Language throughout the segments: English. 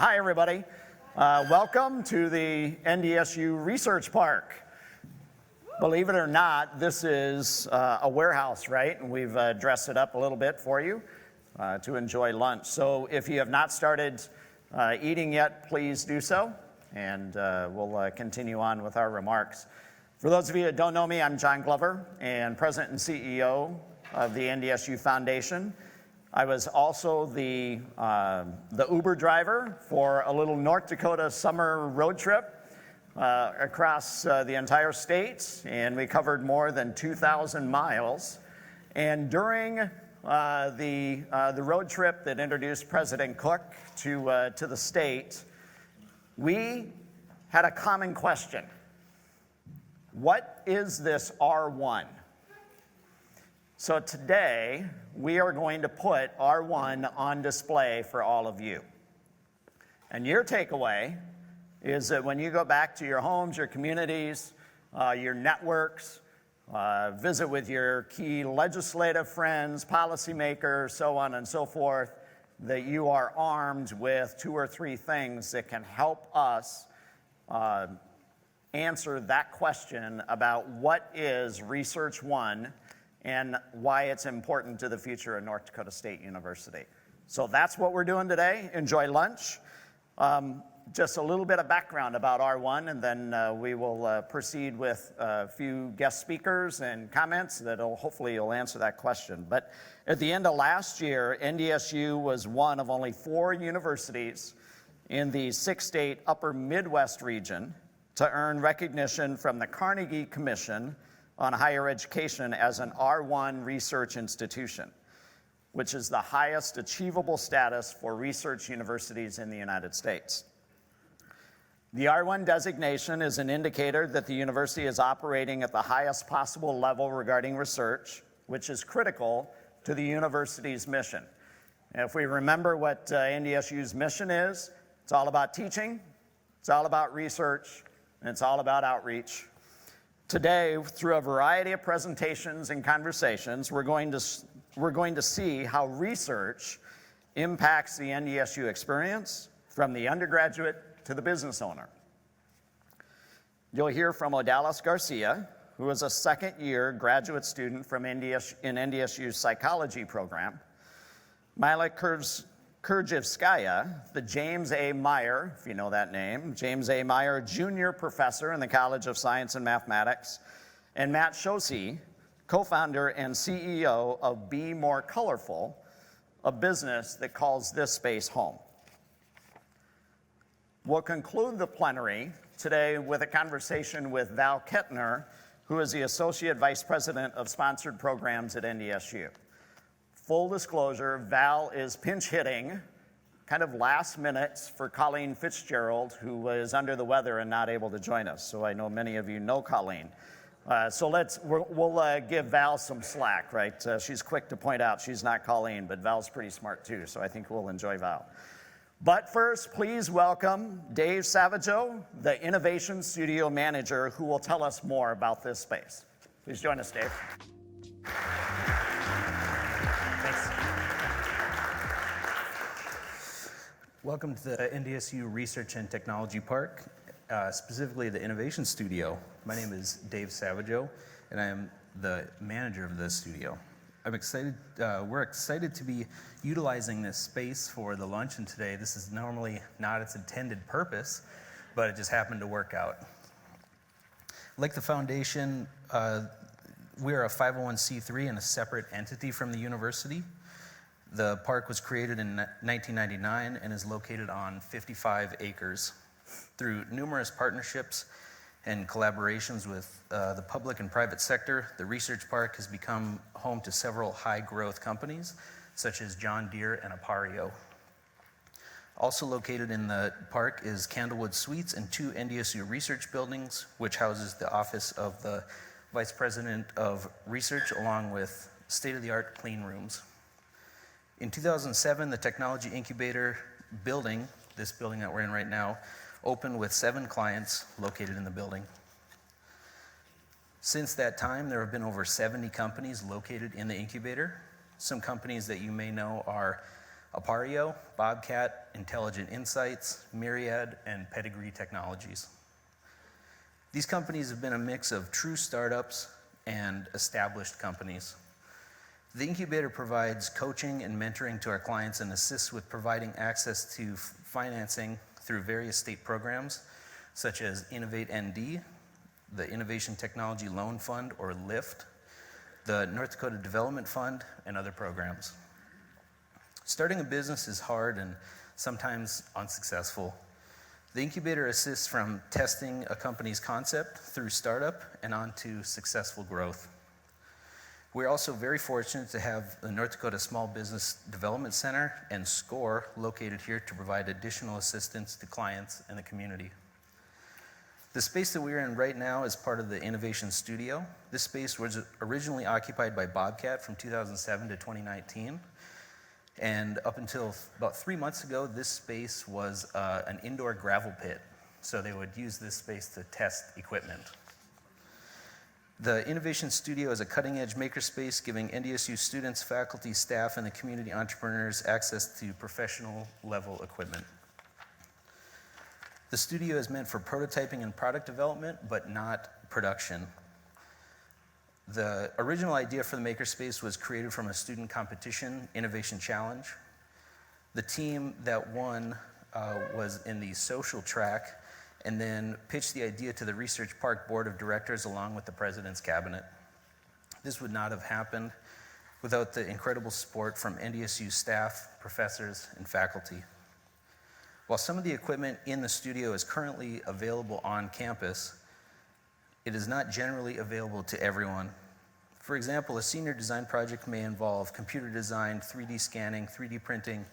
Hi, everybody. Welcome to the NDSU Research Park. Believe it or not, this is a warehouse, right? And we've dressed it up a little bit for you to enjoy lunch. So if you have not started eating yet, please do so, and we'll continue on with our remarks. For those of you that don't know me, I'm John Glover, and President and CEO of the NDSU Foundation. I was also the Uber driver for a little North Dakota summer road trip across the entire state, and we covered more than 2,000 miles. And during the road trip that introduced President Cook to the state, we had a common question. What is this R1? So today, we are going to put R1 on display for all of you. And your takeaway is that when you go back to your homes, your communities, your networks, visit with your key legislative friends, policymakers, so on and so forth, that you are armed with 2 or 3 things that can help us answer that question about what is Research One and why it's important to the future of North Dakota State University. So that's what we're doing today. Enjoy lunch. Just a little bit of background about R1, and then we will proceed with a few guest speakers and comments that hopefully will answer that question. But at the end of last year, NDSU was one of only 4 universities in the 6-state upper Midwest region to earn recognition from the Carnegie Commission on Higher Education as an R1 research institution, which is the highest achievable status for research universities in the United States. The R1 designation is an indicator that the university is operating at the highest possible level regarding research, which is critical to the university's mission. And if we remember what NDSU's mission is, it's all about teaching, it's all about research, and it's all about outreach. Today, through a variety of presentations and conversations, we're going to see how research impacts the NDSU experience from the undergraduate to the business owner. You'll hear from Odalis Garcia, who is a second-year graduate student from NDSU's psychology program, Mila Kurjevskaya, the James A. Meyer, if you know that name, James A. Meyer Junior Professor in the College of Science and Mathematics, and Matt Shosey, co-founder and CEO of Be More Colorful, a business that calls this space home. We'll conclude the plenary today with a conversation with Val Kettner, who is the Associate Vice President of Sponsored Programs at NDSU. Full disclosure, Val is pinch hitting kind of last minutes for Colleen Fitzgerald, who was under the weather and not able to join us. So I know many of you know Colleen. So we'll give Val some slack, right? She's quick to point out she's not Colleen, but Val's pretty smart too, so I think we'll enjoy Val. But first, please welcome Dave Savageau, the Innovation Studio Manager, who will tell us more about this space. Please join us, Dave. Welcome to the NDSU Research and Technology Park, specifically the Innovation Studio. My name is Dave Savageau, and I am the manager of this studio. I'm excited. We're excited to be utilizing this space for the luncheon today. This is normally not its intended purpose, but it just happened to work out. Like the foundation, we're a 501c3 and a separate entity from the university. The park was created in 1999 and is located on 55 acres. Through numerous partnerships and collaborations with the public and private sector, the research park has become home to several high-growth companies, such as John Deere and Appario. Also located in the park is Candlewood Suites and 2 NDSU research buildings, which houses the office of the Vice President of Research, along with state-of-the-art clean rooms. In 2007, the Technology Incubator building, this building that we're in right now, opened with 7 clients located in the building. Since that time, there have been over 70 companies located in the incubator. Some companies that you may know are Apario, Bobcat, Intelligent Insights, Myriad, and Pedigree Technologies. These companies have been a mix of true startups and established companies. The incubator provides coaching and mentoring to our clients and assists with providing access to financing through various state programs, such as Innovate ND, the Innovation Technology Loan Fund, or LIFT, the North Dakota Development Fund, and other programs. Starting a business is hard and sometimes unsuccessful. The incubator assists from testing a company's concept through startup and on to successful growth. We're also very fortunate to have the North Dakota Small Business Development Center and SCORE located here to provide additional assistance to clients and the community. The space that we're in right now is part of the Innovation Studio. This space was originally occupied by Bobcat from 2007 to 2019. And up until about 3 months ago, this space was an indoor gravel pit. So they would use this space to test equipment. The Innovation Studio is a cutting-edge makerspace giving NDSU students, faculty, staff, and the community entrepreneurs access to professional-level equipment. The studio is meant for prototyping and product development, but not production. The original idea for the makerspace was created from a student competition innovation challenge. The team that won was in the social track and then pitched the idea to the Research Park Board of Directors along with the President's Cabinet. This would not have happened without the incredible support from NDSU staff, professors, and faculty. While some of the equipment in the studio is currently available on campus, it is not generally available to everyone. For example, a senior design project may involve computer design, 3D scanning, 3D printing,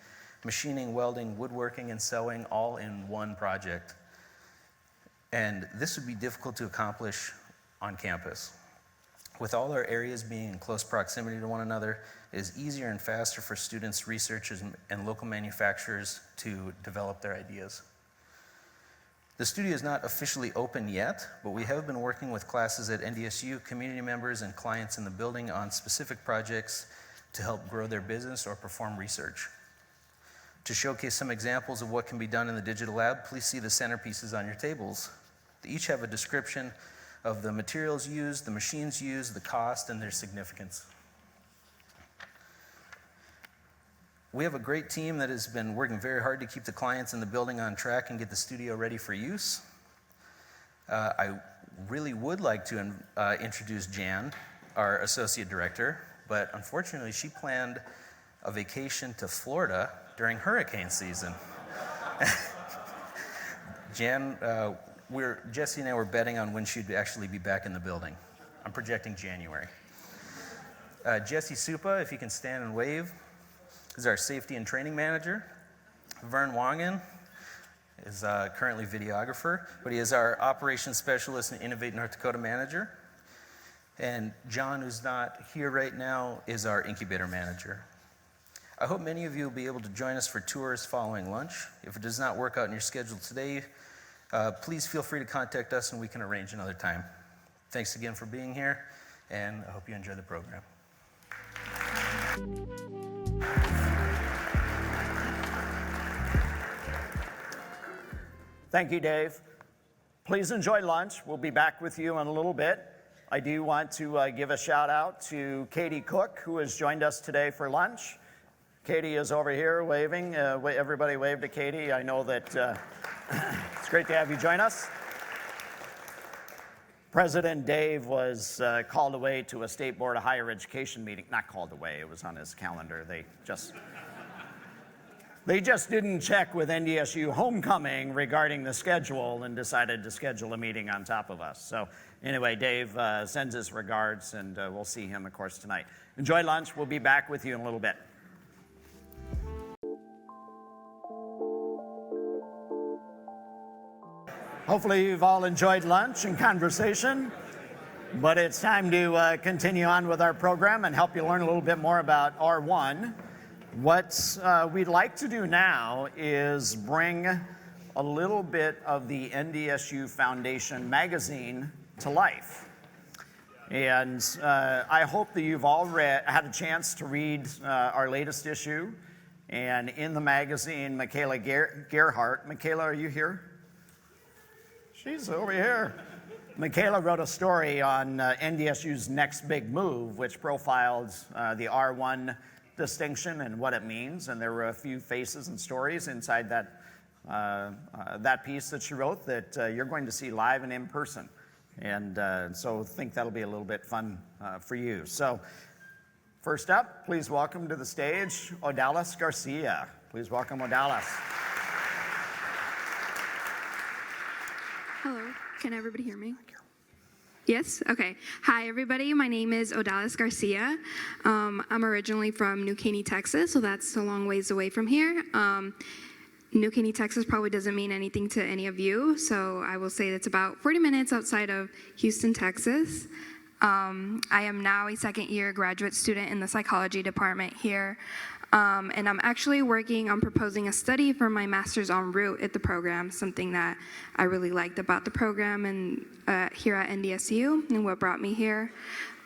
machining, welding, woodworking, and sewing all in one project. And this would be difficult to accomplish on campus. With all our areas being in close proximity to one another, it is easier and faster for students, researchers, and local manufacturers to develop their ideas. The studio is not officially open yet, but we have been working with classes at NDSU, community members, and clients in the building on specific projects to help grow their business or perform research. To showcase some examples of what can be done in the digital lab, please see the centerpieces on your tables. They each have a description of the materials used, the machines used, the cost, and their significance. We have a great team that has been working very hard to keep the clients in the building on track and get the studio ready for use. I really would like to introduce Jan, our associate director, but unfortunately she planned a vacation to Florida during hurricane season. Jan, Jesse and I were betting on when she'd actually be back in the building. I'm projecting January. Jesse Supa, if you can stand and wave, is our safety and training manager. Vern Wangen is currently videographer, but he is our operations specialist and Innovate North Dakota manager. And John, who's not here right now, is our incubator manager. I hope many of you will be able to join us for tours following lunch. If it does not work out in your schedule today, please feel free to contact us and we can arrange another time. Thanks again for being here, and I hope you enjoy the program. Thank you, Dave. Please enjoy lunch. We'll be back with you in a little bit. I do want to give a shout out to Katie Cook, who has joined us today for lunch. Katie is over here waving. Everybody wave to Katie. I know that it's great to have you join us. President Dave was called away to a State Board of Higher Education meeting. Not called away, it was on his calendar. They just didn't check with NDSU Homecoming regarding the schedule and decided to schedule a meeting on top of us. So anyway, Dave sends his regards, and we'll see him, of course, tonight. Enjoy lunch. We'll be back with you in a little bit. Hopefully you've all enjoyed lunch and conversation, but it's time to continue on with our program and help you learn a little bit more about R1. What we'd like to do now is bring a little bit of the NDSU Foundation magazine to life. And I hope that you've all had a chance to read our latest issue. And in the magazine, Michaela Gerhardt, Michaela, are you here? She's over here. Michaela wrote a story on NDSU's next big move, which profiled the R1 distinction and what it means. And there were a few faces and stories inside that piece that she wrote that you're going to see live and in person. And so I think that'll be a little bit fun for you. So first up, please welcome to the stage Odalis Garcia. Please welcome Odalis. Hello, can everybody hear me? Yes? Okay. Hi, everybody. My name is Odalis Garcia. I'm originally from New Caney, Texas, so that's a long ways away from here. New Caney, Texas probably doesn't mean anything to any of you, so I will say it's about 40 minutes outside of Houston, Texas. I am now a second-year graduate student in the psychology department here, and I'm actually working on proposing a study for my master's en route at the program, something that I really liked about the program and here at NDSU and what brought me here.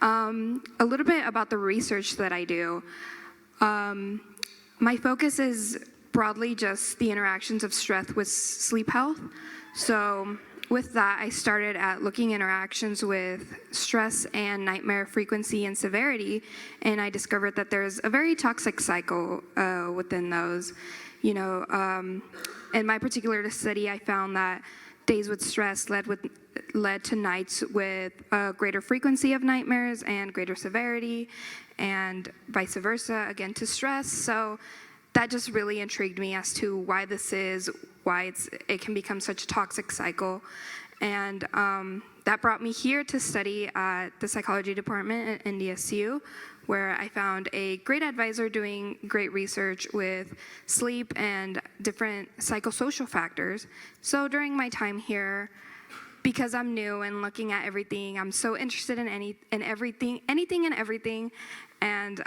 A little bit about the research that I do. My focus is broadly just the interactions of stress with sleep health. So with that, I started at looking interactions with stress and nightmare frequency and severity, and I discovered that there's a very toxic cycle within those. You know, in my particular study, I found that days with stress led to nights with a greater frequency of nightmares and greater severity, and vice versa, again, to stress. So that just really intrigued me as to why this is, why it can become such a toxic cycle. And that brought me here to study at the psychology department at NDSU, where I found a great advisor doing great research with sleep and different psychosocial factors. So during my time here, because I'm new and looking at everything, I'm so interested in anything and everything. And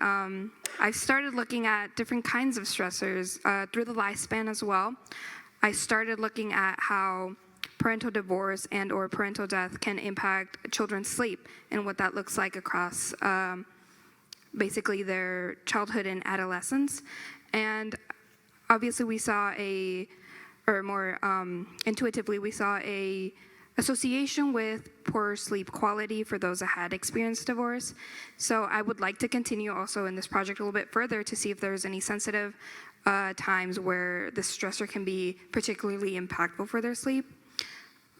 I started looking at different kinds of stressors through the lifespan as well. I started looking at how parental divorce and or parental death can impact children's sleep and what that looks like across basically their childhood and adolescence. And obviously we saw more intuitively, we saw a association with poor sleep quality for those that had experienced divorce. So I would like to continue also in this project a little bit further to see if there's any sensitive times where the stressor can be particularly impactful for their sleep.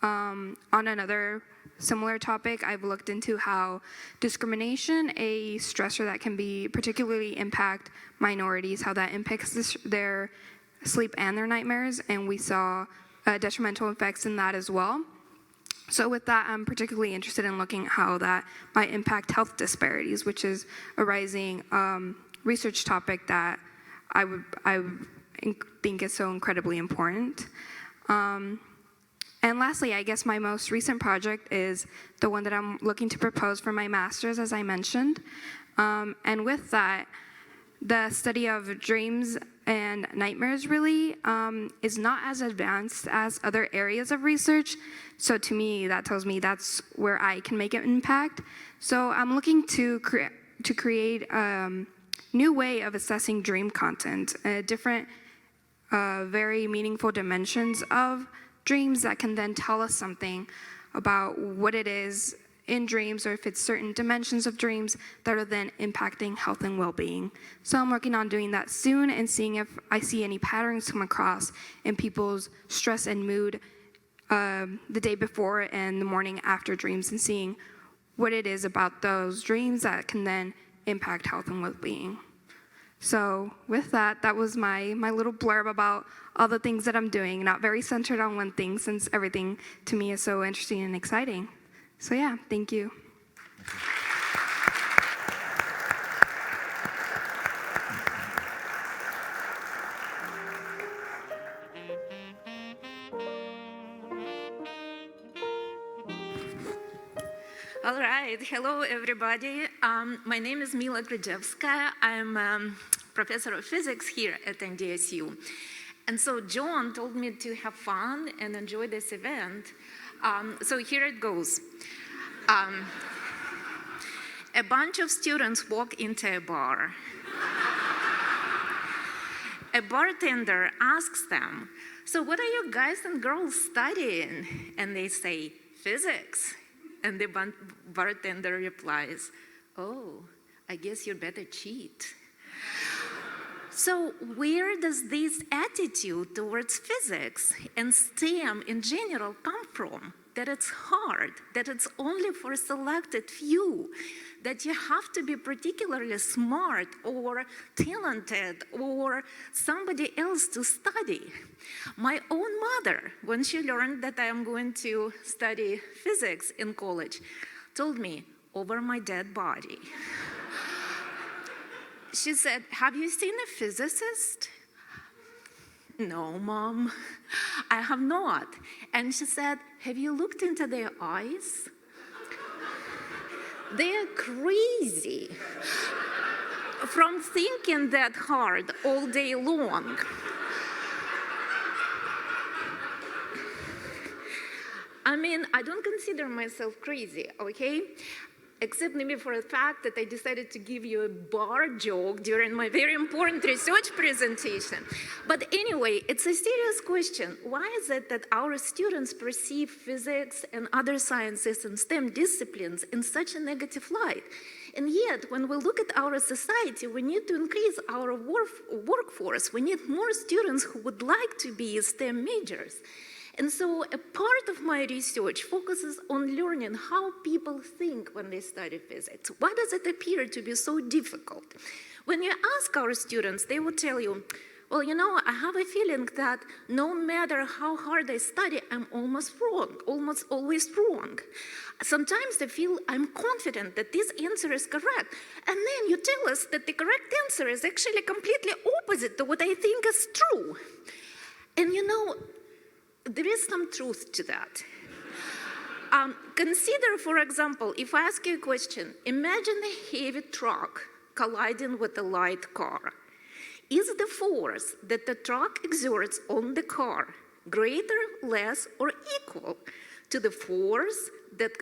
On another similar topic, I've looked into how discrimination, a stressor that can be particularly impact minorities, how that impacts their sleep and their nightmares, and we saw detrimental effects in that as well. So with that, I'm particularly interested in looking at how that might impact health disparities, which is a rising research topic that I think is so incredibly important. And lastly, I guess my most recent project is the one that I'm looking to propose for my master's, as I mentioned. And with that, the study of dreams and nightmares really is not as advanced as other areas of research. So to me, that tells me that's where I can make an impact. So I'm looking to create a new way of assessing dream content, different very meaningful dimensions of dreams that can then tell us something about what it is in dreams, or if it's certain dimensions of dreams that are then impacting health and well-being. So I'm working on doing that soon and seeing if I see any patterns come across in people's stress and mood the day before and the morning after dreams, and seeing what it is about those dreams that can then impact health and well-being. So with that, that was my little blurb about all the things that I'm doing, not very centered on one thing, since everything to me is so interesting and exciting. So yeah, thank you. All right, hello everybody. My name is Mila Gradzewska. I'm a professor of physics here at NDSU. And so John told me to have fun and enjoy this event. So here it goes. A bunch of students walk into a bar. a bartender asks them, so what are you guys and girls studying? And they say, physics. And the bartender replies, oh, I guess you'd better cheat. So where does this attitude towards physics and STEM in general come from? That it's hard, that it's only for a selected few, that you have to be particularly smart or talented or somebody else to study. My own mother, when she learned that I am going to study physics in college, told me, over my dead body. She said, have you seen a physicist? No, Mom, I have not. And she said, have you looked into their eyes? They're crazy from thinking that hard all day long. I mean, I don't consider myself crazy, okay? Except maybe for the fact that I decided to give you a bar joke during my very important research presentation. But anyway, it's a serious question. Why is it that our students perceive physics and other sciences and STEM disciplines in such a negative light? And yet, when we look at our society, we need to increase our workforce. We need more students who would like to be STEM majors. And so a part of my research focuses on learning how people think when they study physics. Why does it appear to be so difficult? When you ask our students, they will tell you, well, you know, I have a feeling that no matter how hard I study, I'm almost always wrong. Sometimes I feel I'm confident that this answer is correct. And then you tell us that the correct answer is actually completely opposite to what I think is true. And you know, there is some truth to that. Consider, for example, if I ask you a question, imagine a heavy truck colliding with a light car. Is the force that the truck exerts on the car greater, less, or equal to the force that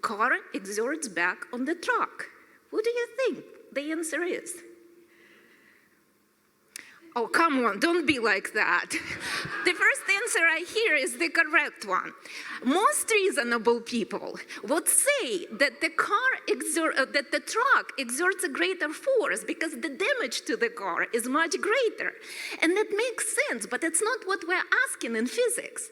car exerts back on the truck? What do you think the answer is? Oh, come on, don't be like that. The first answer I hear is the correct one. Most reasonable people would say that the truck exerts a greater force because the damage to the car is much greater. And that makes sense, but it's not what we're asking in physics.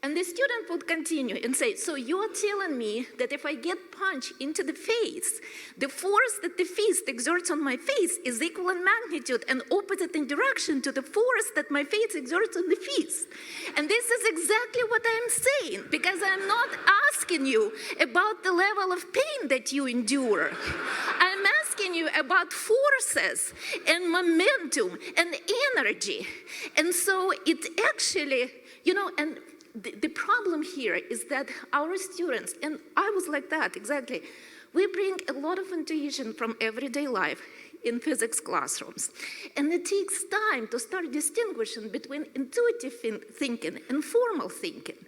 And the student would continue and say, so you're telling me that if I get punched into the face, the force that the fist exerts on my face is equal in magnitude and opposite in direction to the force that my face exerts on the fist. And this is exactly what I'm saying, because I'm not asking you about the level of pain that you endure. I'm asking you about forces and momentum and energy. And so it actually, you know, and the problem here is that our students, and I was like that, exactly, we bring a lot of intuition from everyday life in physics classrooms. And it takes time to start distinguishing between intuitive thinking and formal thinking.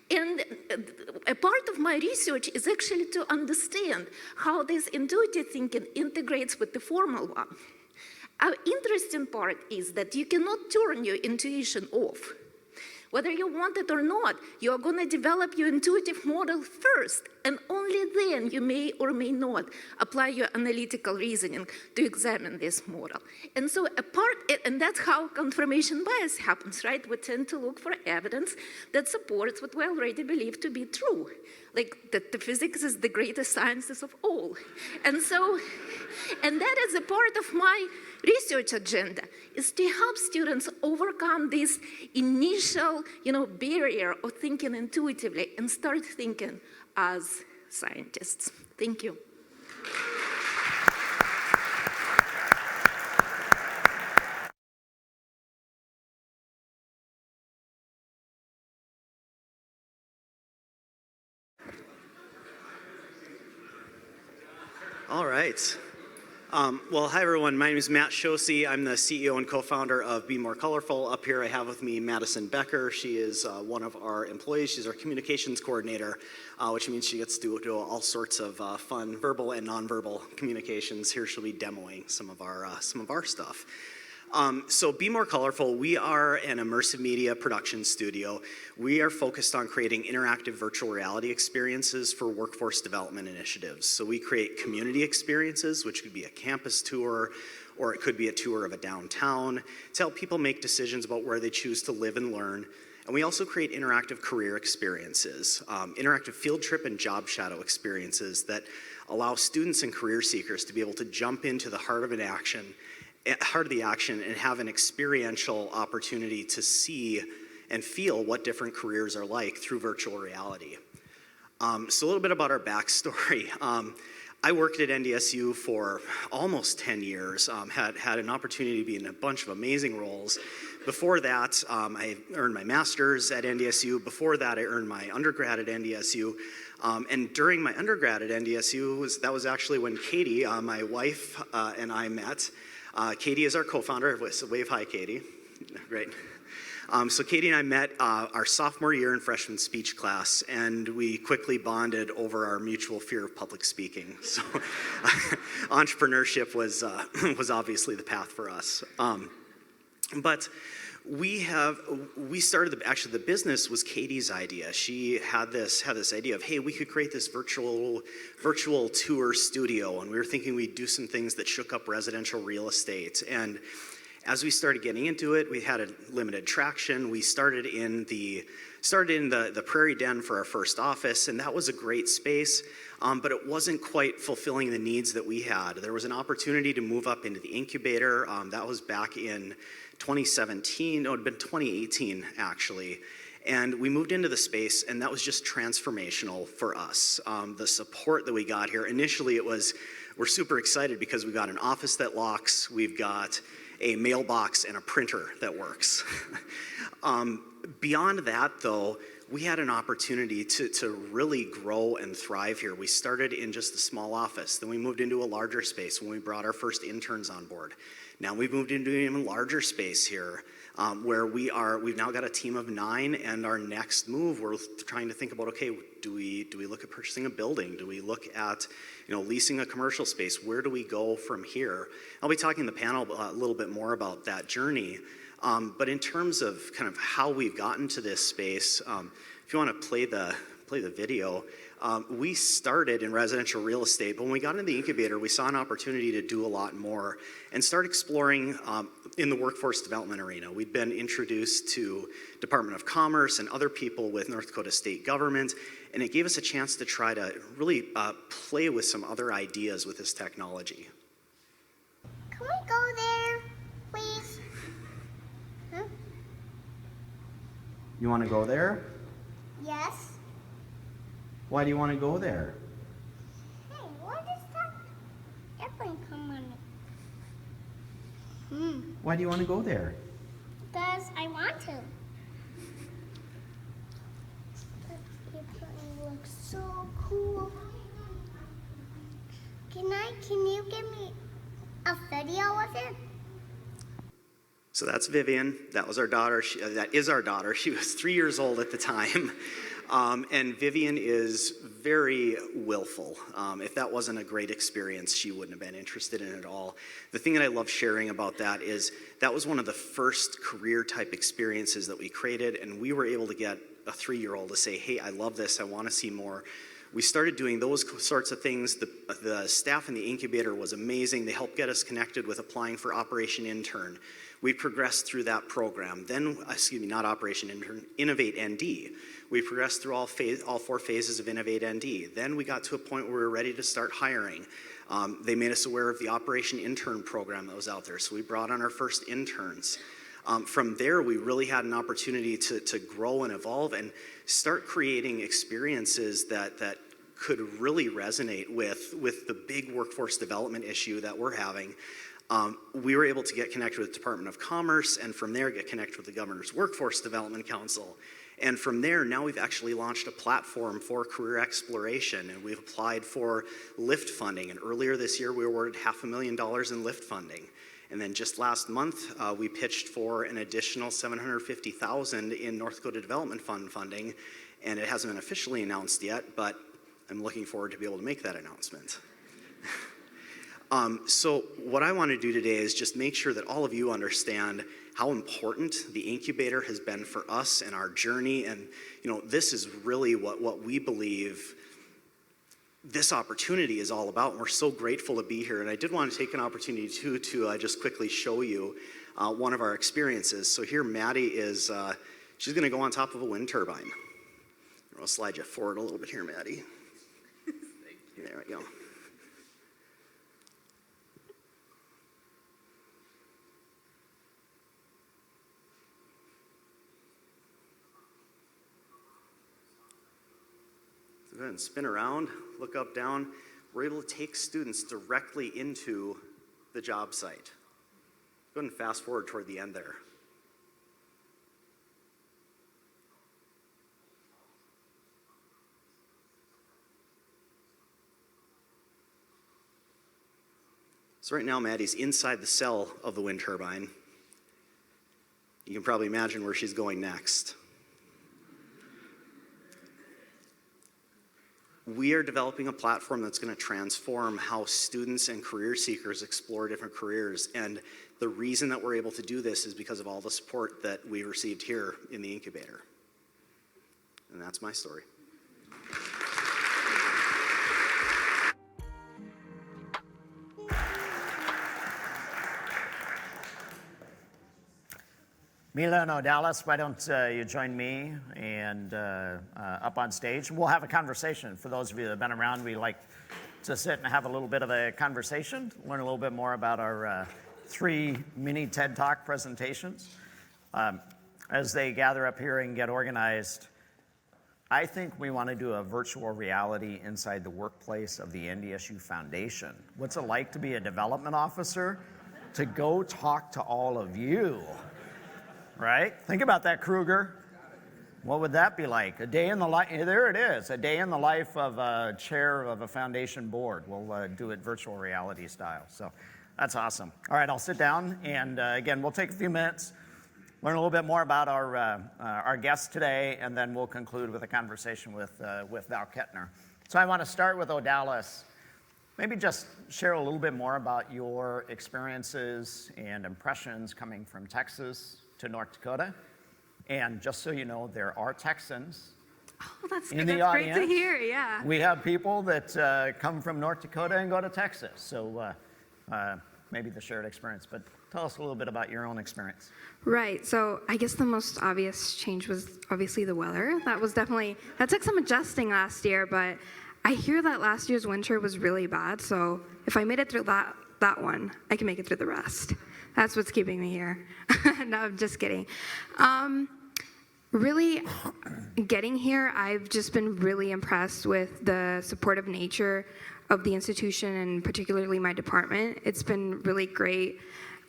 And a part of my research is actually to understand how this intuitive thinking integrates with the formal one. Our interesting part is that you cannot turn your intuition off. Whether you want it or not, you're going to develop your intuitive model first, and only then you may or may not apply your analytical reasoning to examine this model. And so and that's how confirmation bias happens, right? We tend to look for evidence that supports what we already believe to be true, like that the physics is the greatest sciences of all. And so, and that is a part of my research agenda, is to help students overcome this initial, barrier of thinking intuitively and start thinking as scientists. Thank you. All right. Well, hi everyone. My name is Matt Shosey. I'm the CEO and co-founder of Be More Colorful. Up here I have with me Madison Becker. She is one of our employees. She's our communications coordinator, which means she gets to do all sorts of fun verbal and nonverbal communications. Here she'll be demoing some of our stuff. So Be More Colorful, we are an immersive media production studio. We are focused on creating interactive virtual reality experiences for workforce development initiatives. So we create community experiences, which could be a campus tour, or it could be a tour of a downtown, to help people make decisions about where they choose to live and learn. And we also create interactive career experiences, interactive field trip and job shadow experiences that allow students and career seekers to be able to jump into the heart of the action and have an experiential opportunity to see and feel what different careers are like through virtual reality. So a little bit about our backstory. I worked at NDSU for almost 10 years, had an opportunity to be in a bunch of amazing roles. Before that, I earned my master's at NDSU. Before that, I earned my undergrad at NDSU. And during my undergrad at NDSU, that was actually when Katie, my wife, and I met. Katie is our co-founder. Wave hi, Katie. Great. So Katie and I met our sophomore year in freshman speech class, and we quickly bonded over our mutual fear of public speaking. So entrepreneurship was obviously the path for us. But we started, actually the business was Katie's idea. She had this idea of, hey, we could create this virtual tour studio, and we were thinking we'd do some things that shook up residential real estate. And as we started getting into it, we had a limited traction. We started in the Prairie Den for our first office, and that was a great space, but it wasn't quite fulfilling the needs that we had. There was an opportunity to move up into the incubator. That was back in 2017, no, it had been 2018 actually. And we moved into the space, and that was just transformational for us. The support that we got here, initially we're super excited because we got an office that locks, we've got a mailbox and a printer that works. Beyond that though, we had an opportunity to really grow and thrive here. We started in just a small office, then we moved into a larger space when we brought our first interns on board. Now we've moved into an even larger space here, where we've now got a team of 9, and our next move, we're trying to think about, okay, do we look at purchasing a building? Do we look at, leasing a commercial space? Where do we go from here? I'll be talking in the panel a little bit more about that journey. But in terms of kind of how we've gotten to this space, if you want to play the video, we started in residential real estate, but when we got into the incubator, we saw an opportunity to do a lot more and start exploring in the workforce development arena. We'd been introduced to Department of Commerce and other people with North Dakota State government, and it gave us a chance to try to really play with some other ideas with this technology. Can we go there, please? Huh? You want to go there? Yes. Why do you want to go there? Hey, what is that airplane come on it? Why do you want to go there? Because I want to. That airplane looks so cool. Can you give me a video of it? So that's Vivian. That was our daughter. That is our daughter. She was 3 years old at the time. And Vivian is very willful. If that wasn't a great experience, she wouldn't have been interested in it at all. The thing that I love sharing about that is that was one of the first career type experiences that we created, and we were able to get a 3-year-old to say, hey, I love this, I want to see more. We started doing those sorts of things. The staff in the incubator was amazing. They helped get us connected with applying for Operation Intern. We progressed through that program. Then, not Operation Intern, Innovate ND. We progressed through all 4 phases of Innovate ND. Then we got to a point where we were ready to start hiring. They made us aware of the Operation Intern program that was out there, so we brought on our first interns. From there, we really had an opportunity to grow and evolve and start creating experiences that could really resonate with the big workforce development issue that we're having. We were able to get connected with the Department of Commerce, and from there get connected with the Governor's Workforce Development Council. And from there, now we've actually launched a platform for career exploration, and we've applied for LIFT funding. And earlier this year, we awarded $500,000 in LIFT funding. And then just last month, we pitched for an additional $750,000 in North Dakota Development Fund funding, and it hasn't been officially announced yet, but I'm looking forward to be able to make that announcement. So what I want to do today is just make sure that all of you understand how important the incubator has been for us and our journey. And, this is really what we believe this opportunity is all about. And we're so grateful to be here. And I did want to take an opportunity to just quickly show you one of our experiences. So here Maddie is, she's going to go on top of a wind turbine. I'll slide you forward a little bit here, Maddie. There we go. So go ahead and spin around, look up, down. We're able to take students directly into the job site. Go ahead and fast forward toward the end there. So right now, Maddie's inside the cell of the wind turbine. You can probably imagine where she's going next. We are developing a platform that's going to transform how students and career seekers explore different careers. And the reason that we're able to do this is because of all the support that we received here in the incubator. And that's my story. Mila and Odalis, why don't you join me and up on stage? We'll have a conversation. For those of you that have been around, we like to sit and have a little bit of a conversation, learn a little bit more about our 3 mini TED Talk presentations. As they gather up here and get organized, I think we want to do a virtual reality inside the workplace of the NDSU Foundation. What's it like to be a development officer? To go talk to all of you. Right? Think about that, Kruger. What would that be like? A day in the life, there it is, a day in the life of a chair of a foundation board. We'll do it virtual reality style. So that's awesome. All right, I'll sit down, and again, we'll take a few minutes, learn a little bit more about our guests today, and then we'll conclude with a conversation with Val Kettner. So I want to start with Odalis. Maybe just share a little bit more about your experiences and impressions coming from Texas to North Dakota. And just so you know, there are Texans in the audience. Great to hear, yeah. We have people that come from North Dakota and go to Texas. So maybe the shared experience, but tell us a little bit about your own experience. Right, so I guess the most obvious change was obviously the weather. That took some adjusting last year, but I hear that last year's winter was really bad, so if I made it through that one, I can make it through the rest. That's what's keeping me here. No, I'm just kidding. Really, getting here, I've just been really impressed with the supportive nature of the institution and particularly my department. It's been really great.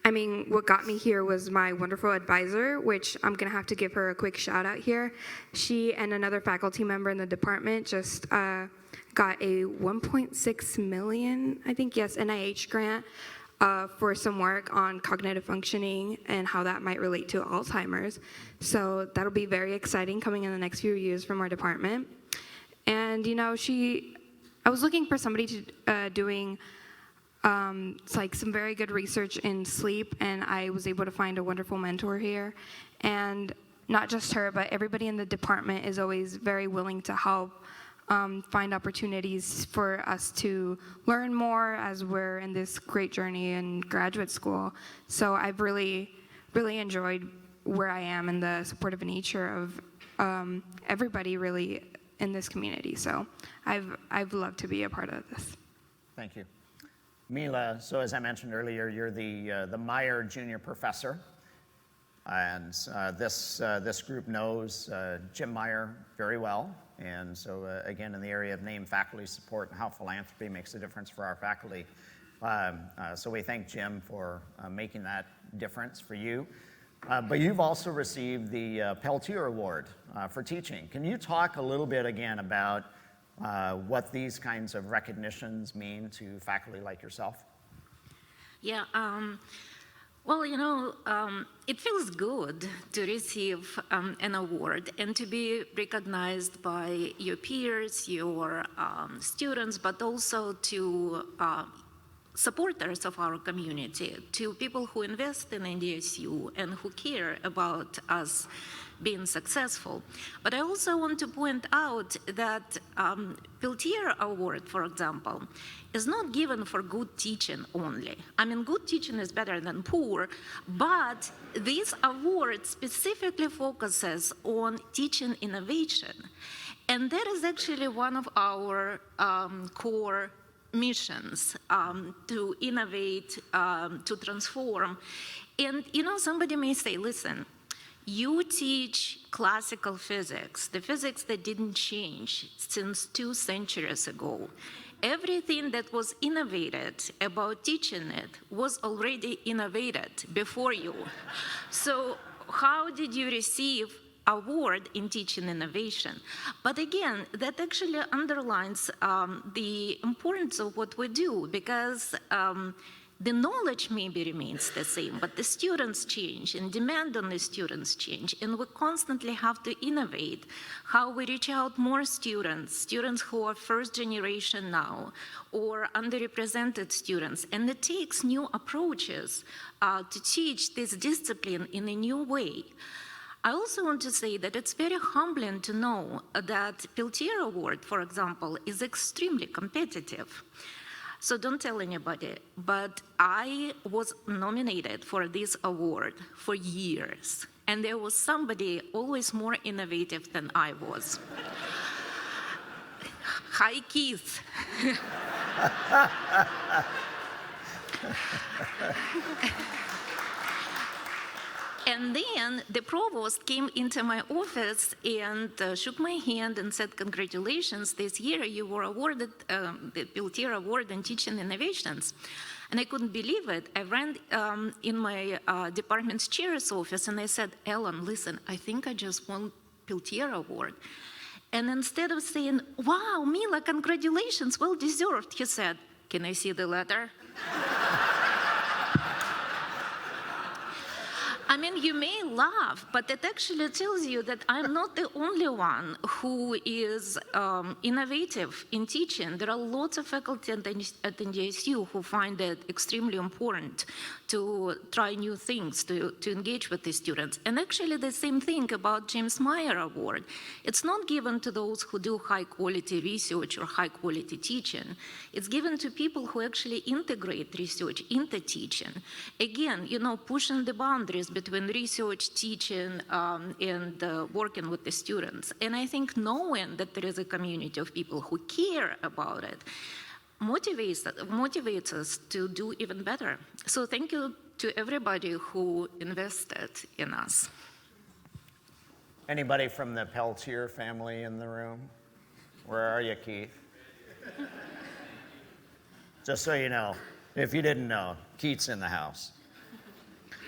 I mean, what got me here was my wonderful advisor, which I'm going to have to give her a quick shout out here. She and another faculty member in the department just got a $1.6 million, I think, yes, NIH grant for some work on cognitive functioning and how that might relate to Alzheimer's. So that'll be very exciting coming in the next few years from our department. And, I was looking for somebody to doing some very good research in sleep, and I was able to find a wonderful mentor here. And not just her, but everybody in the department is always very willing to help find opportunities for us to learn more as we're in this great journey in graduate school. So I've really, really enjoyed where I am and the supportive nature of everybody really in this community. So I've loved to be a part of this. Thank you. Mila, so as I mentioned earlier, you're the Meyer Junior Professor. And this group knows Jim Meyer very well. And so, again, in the area of named faculty support and how philanthropy makes a difference for our faculty. So we thank Jim for making that difference for you. But you've also received the Peltier Award for teaching. Can you talk a little bit again about what these kinds of recognitions mean to faculty like yourself? Yeah. Well, it feels good to receive an award and to be recognized by your peers, your students, but also to supporters of our community, to people who invest in NDSU and who care about us being successful. But I also want to point out that Peltier Award, for example, is not given for good teaching only. I mean, good teaching is better than poor, but this award specifically focuses on teaching innovation. And that is actually one of our core missions, to innovate, to transform. And, you know, somebody may say, listen, you teach classical physics, the physics that didn't change since 2 centuries ago. Everything that was innovated about teaching it was already innovated before you. So how did you receive award in teaching innovation? But again, that actually underlines the importance of what we do, because the knowledge maybe remains the same, but the students change and demand on the students change, and we constantly have to innovate how we reach out more students who are first generation now, or underrepresented students, and it takes new approaches to teach this discipline in a new way. I also want to say that it's very humbling to know that Peltier Award, for example, is extremely competitive. So don't tell anybody, but I was nominated for this award for years, and there was somebody always more innovative than I was. Hi, Keith. And then the provost came into my office and shook my hand and said, congratulations, this year you were awarded the Peltier Award in Teaching Innovations. And I couldn't believe it. I ran in my department's chair's office and I said, Ellen, listen, I think I just won Peltier Award. And instead of saying, wow, Mila, congratulations, well deserved, he said, can I see the letter? I mean, you may laugh, but it actually tells you that I'm not the only one who is innovative in teaching. There are lots of faculty at NDSU who find it extremely important to try new things, to engage with the students. And actually the same thing about James Meyer Award. It's not given to those who do high-quality research or high-quality teaching. It's given to people who actually integrate research into teaching. Again, you know, pushing the boundaries between research, teaching, and working with the students. And I think knowing that there is a community of people who care about it motivates us to do even better. So thank you to everybody who invested in us. Anybody from the Peltier family in the room? Where are you, Keith? Just so you know, if you didn't know, Keith's in the house.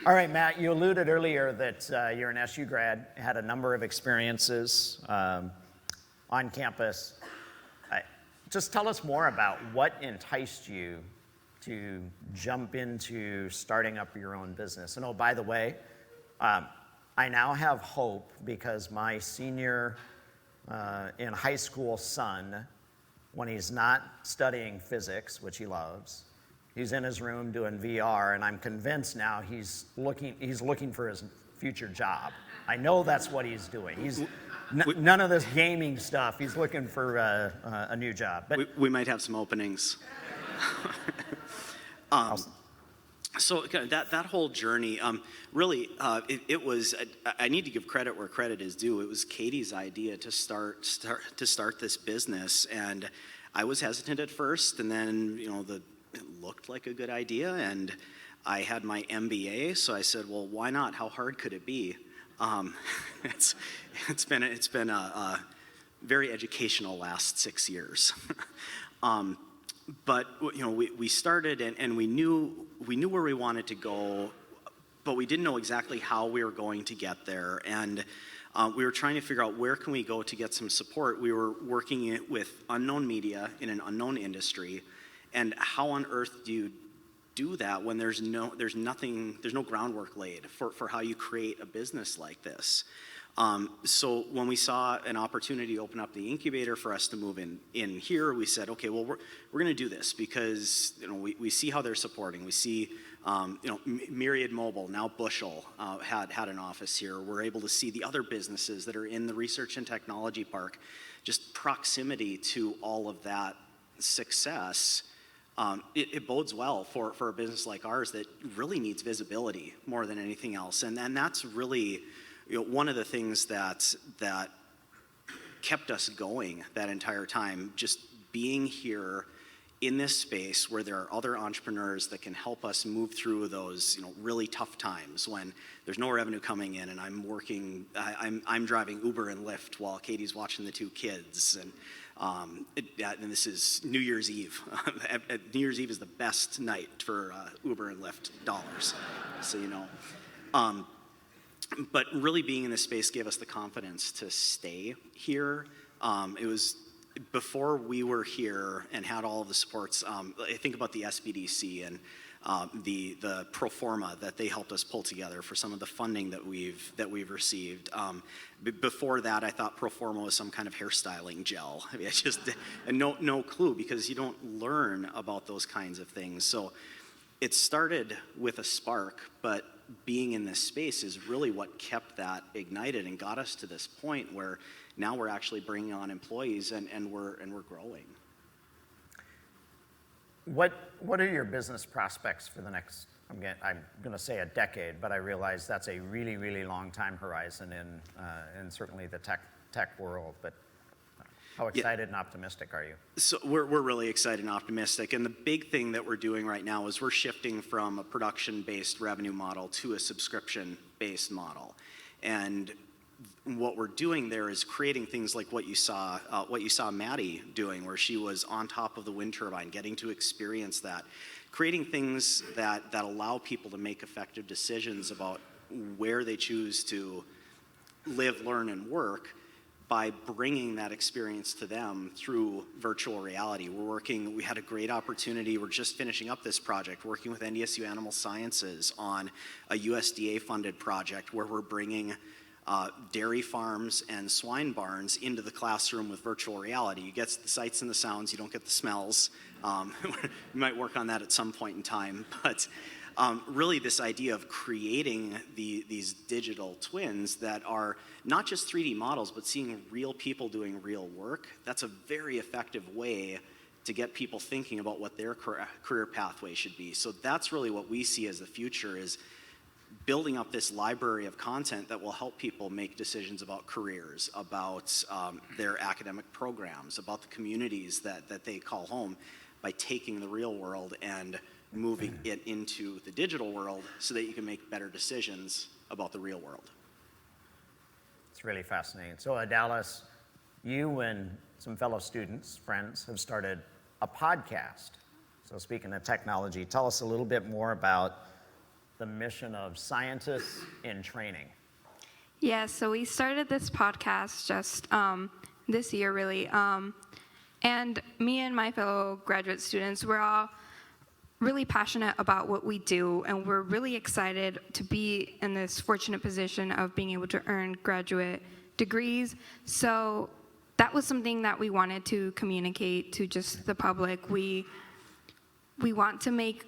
All right, Matt, you alluded earlier that you're an SU grad, had a number of experiences on campus. Just tell us more about what enticed you to jump into starting up your own business. And oh, by the way, I now have hope because my senior in high school son, when he's not studying physics, which he loves, he's in his room doing VR, and I'm convinced now he's looking for his future job. I know that's what he's doing. He's none of this gaming stuff. He's looking for a new job. But we might have some openings. So that whole journey, really, it was. I need to give credit where credit is due. It was Katie's idea to start this business, and I was hesitant at first, and then it looked like a good idea, and I had my MBA, so I said, well, why not? How hard could it be? It's been a very educational last 6 years. But we started and we knew where we wanted to go, but we didn't know exactly how we were going to get there. And we were trying to figure out where can we go to get some support. We were working with unknown media in an unknown industry, and how on earth do you do that when there's no groundwork laid for how you create a business like this. So when we saw an opportunity open up the incubator for us to move in here, we said, okay, well, we're going to do this because we see how they're supporting. We see Myriad Mobile, now Bushel, had an office here. We're able to see the other businesses that are in the Research and Technology Park. Just proximity to all of that success, it bodes well for a business like ours that really needs visibility more than anything else. And that's really one of the things that kept us going that entire time, just being here in this space where there are other entrepreneurs that can help us move through those really tough times when there's no revenue coming in and I'm driving Uber and Lyft while Katie's watching the two kids, and this is New Year's Eve. New Year's Eve is the best night for Uber and Lyft dollars, so you know. But really being in this space gave us the confidence to stay here. It was before we were here and had all of the supports. I think about the SBDC and the pro forma that they helped us pull together for some of the funding that we've received. Before that, I thought pro forma was some kind of hairstyling gel. I mean, I just no clue, because you don't learn about those kinds of things. So it started with a spark, but being in this space is really what kept that ignited and got us to this point where now we're actually bringing on employees and we're growing. What are your business prospects for the next, I'm going to say a decade, but I realize that's a really, really long time horizon in certainly the tech world. But how excited and optimistic are you? So we're really excited and optimistic. And the big thing that we're doing right now is we're shifting from a production-based revenue model to a subscription-based model. And what we're doing there is creating things like what you saw Maddie doing, where she was on top of the wind turbine, getting to experience that, creating things that allow people to make effective decisions about where they choose to live, learn, and work by bringing that experience to them through virtual reality. We had a great opportunity. We're just finishing up this project, working with NDSU Animal Sciences on a USDA-funded project where we're bringing dairy farms and swine barns into the classroom with virtual reality. You get the sights and the sounds, you don't get the smells. We might work on that at some point in time, but really this idea of creating these digital twins that are not just 3D models, but seeing real people doing real work, that's a very effective way to get people thinking about what their career pathway should be. So that's really what we see as the future, is building up this library of content that will help people make decisions about careers, about their academic programs, about the communities that they call home, by taking the real world and moving it into the digital world so that you can make better decisions about the real world. It's really fascinating. So Dallas, you and some fellow students, friends, have started a podcast. So speaking of technology, tell us a little bit more about the mission of Scientists in Training. Yeah, so we started this podcast just this year, really. And me and my fellow graduate students, we're all really passionate about what we do, and we're really excited to be in this fortunate position of being able to earn graduate degrees. So that was something that we wanted to communicate to just the public. We want to make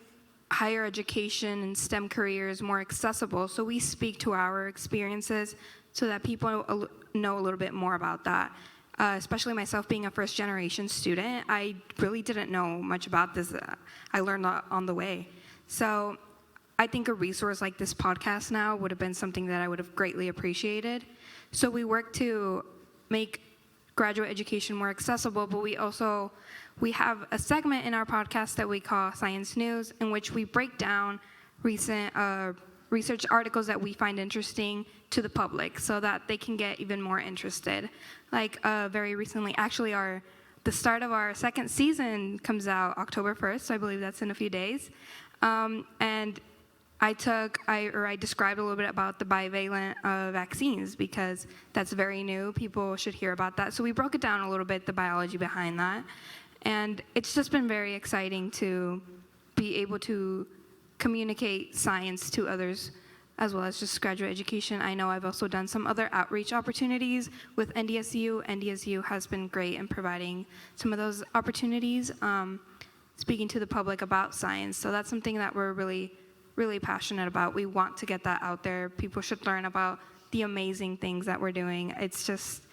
higher education and STEM careers more accessible, so we speak to our experiences so that people know a little bit more about that. Especially myself being a first-generation student, I really didn't know much about this. I learned on the way. So I think a resource like this podcast now would have been something that I would have greatly appreciated. So we work to make graduate education more accessible, but we have a segment in our podcast that we call Science News, in which we break down recent research articles that we find interesting to the public so that they can get even more interested. Like very recently, actually the start of our second season comes out October 1st, so I believe that's in a few days. And I described a little bit about the bivalent vaccines because that's very new. People should hear about that. So we broke it down a little bit, the biology behind that. And it's just been very exciting to be able to communicate science to others, as well as just graduate education. I know I've also done some other outreach opportunities with NDSU. NDSU has been great in providing some of those opportunities, speaking to the public about science. So that's something that we're really, really passionate about. We want to get that out there. People should learn about the amazing things that we're doing. It's just,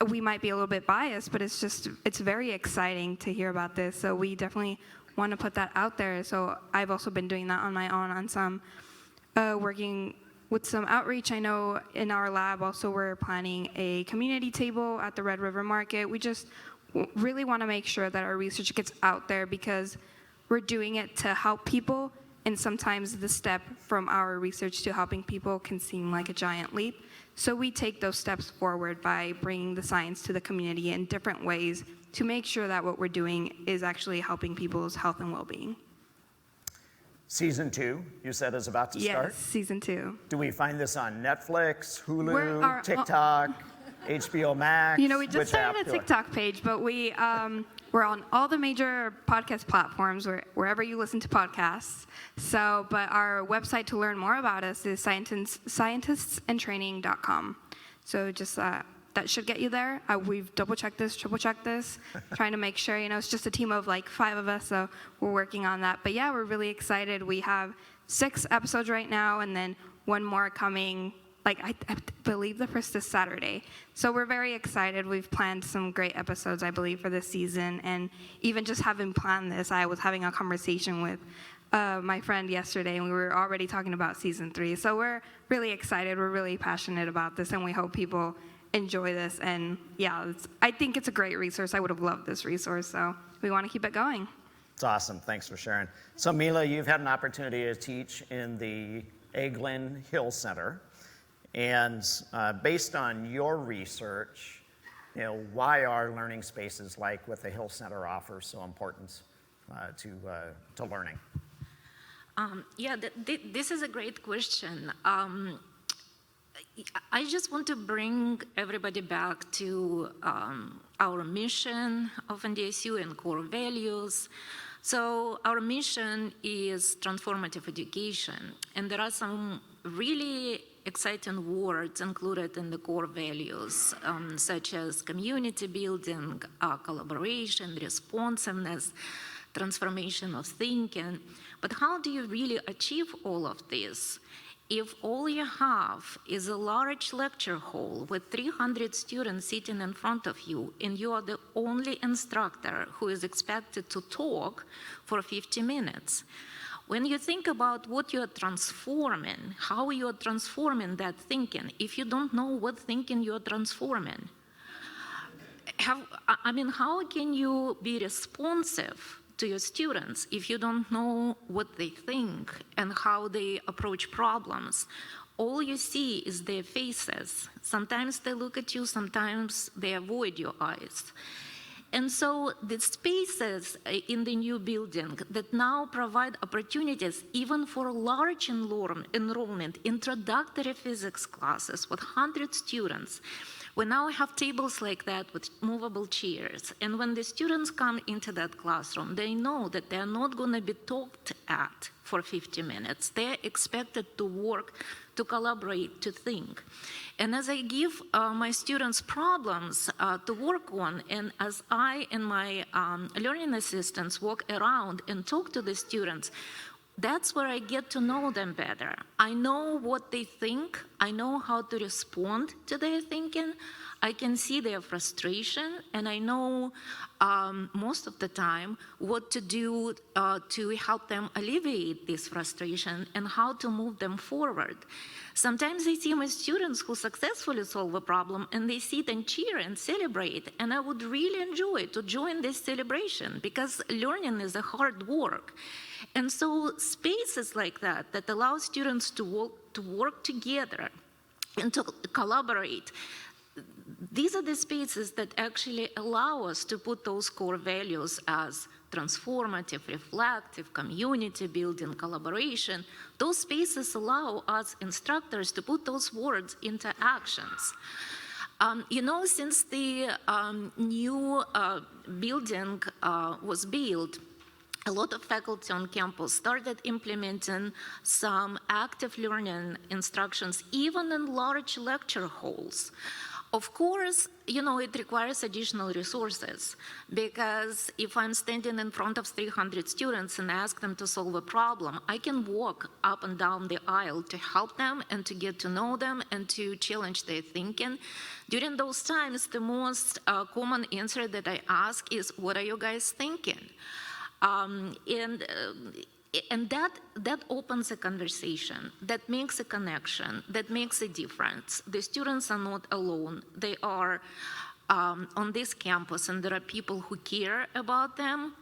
we might be a little bit biased, but it's very exciting to hear about this. So we definitely want to put that out there. So I've also been doing that on my own on some, working with some outreach. I know in our lab also we're planning a community table at the Red River Market. We just really want to make sure that our research gets out there because we're doing it to help people, and sometimes the step from our research to helping people can seem like a giant leap. So we take those steps forward by bringing the science to the community in different ways to make sure that what we're doing is actually helping people's health and well-being. Season 2, you said, is about to start? Yes, season 2. Do we find this on Netflix, Hulu, We're TikTok, HBO Max? You know, we just Which app started a do I- TikTok page, but we're on all the major podcast platforms, wherever you listen to podcasts. So, but our website to learn more about us is scientistsandtraining.com. So just that should get you there. We've double-checked this, triple-checked this, trying to make sure, you know, it's just a team of like 5 of us, so we're working on that. But yeah, we're really excited. We have 6 episodes right now, and then 1 more coming, like I believe the first is Saturday. So we're very excited. We've planned some great episodes, I believe, for this season. And even just having planned this, I was having a conversation with my friend yesterday, and we were already talking about season 3. So we're really excited. We're really passionate about this, and we hope people enjoy this. And yeah, I think it's a great resource. I would have loved this resource, so we want to keep it going. It's awesome. Thanks for sharing. So Mila, you've had an opportunity to teach in the Eglin Hill Center. And based on your research, you know, why are learning spaces like what the Hill Center offers so important to learning? This is a great question. I just want to bring everybody back to our mission of NDSU and core values. So our mission is transformative education, and there are some really exciting words included in the core values, such as community building, collaboration, responsiveness, transformation of thinking. But how do you really achieve all of this if all you have is a large lecture hall with 300 students sitting in front of you, and you are the only instructor who is expected to talk for 50 minutes? When you think about what you're transforming, how you're transforming that thinking, if you don't know what thinking you're transforming, how can you be responsive to your students if you don't know what they think and how they approach problems? All you see is their faces. Sometimes they look at you, sometimes they avoid your eyes. And so the spaces in the new building that now provide opportunities even for large enrollment, introductory physics classes with 100 students, we now have tables like that with movable chairs. And when the students come into that classroom, they know that they're not going to be talked at for 50 minutes. They're expected to work, to collaborate, to think. And as I give my students problems to work on, and as I and my learning assistants walk around and talk to the students, that's where I get to know them better. I know what they think. I know how to respond to their thinking. I can see their frustration, and I know most of the time what to do to help them alleviate this frustration and how to move them forward. Sometimes I see my students who successfully solve a problem, and they sit and cheer and celebrate, and I would really enjoy to join this celebration because learning is a hard work. And so spaces like that allow students to work together and to collaborate, these are the spaces that actually allow us to put those core values as transformative, reflective, community building, collaboration. Those spaces allow us instructors to put those words into actions. Since the new building was built, a lot of faculty on campus started implementing some active learning instructions, even in large lecture halls. Of course, it requires additional resources, because if I'm standing in front of 300 students and ask them to solve a problem, I can walk up and down the aisle to help them and to get to know them and to challenge their thinking. During those times, the most common answer that I ask is, "What are you guys thinking?" And that opens a conversation, that makes a connection, that makes a difference. The students are not alone. They are on this campus, and there are people who care about them,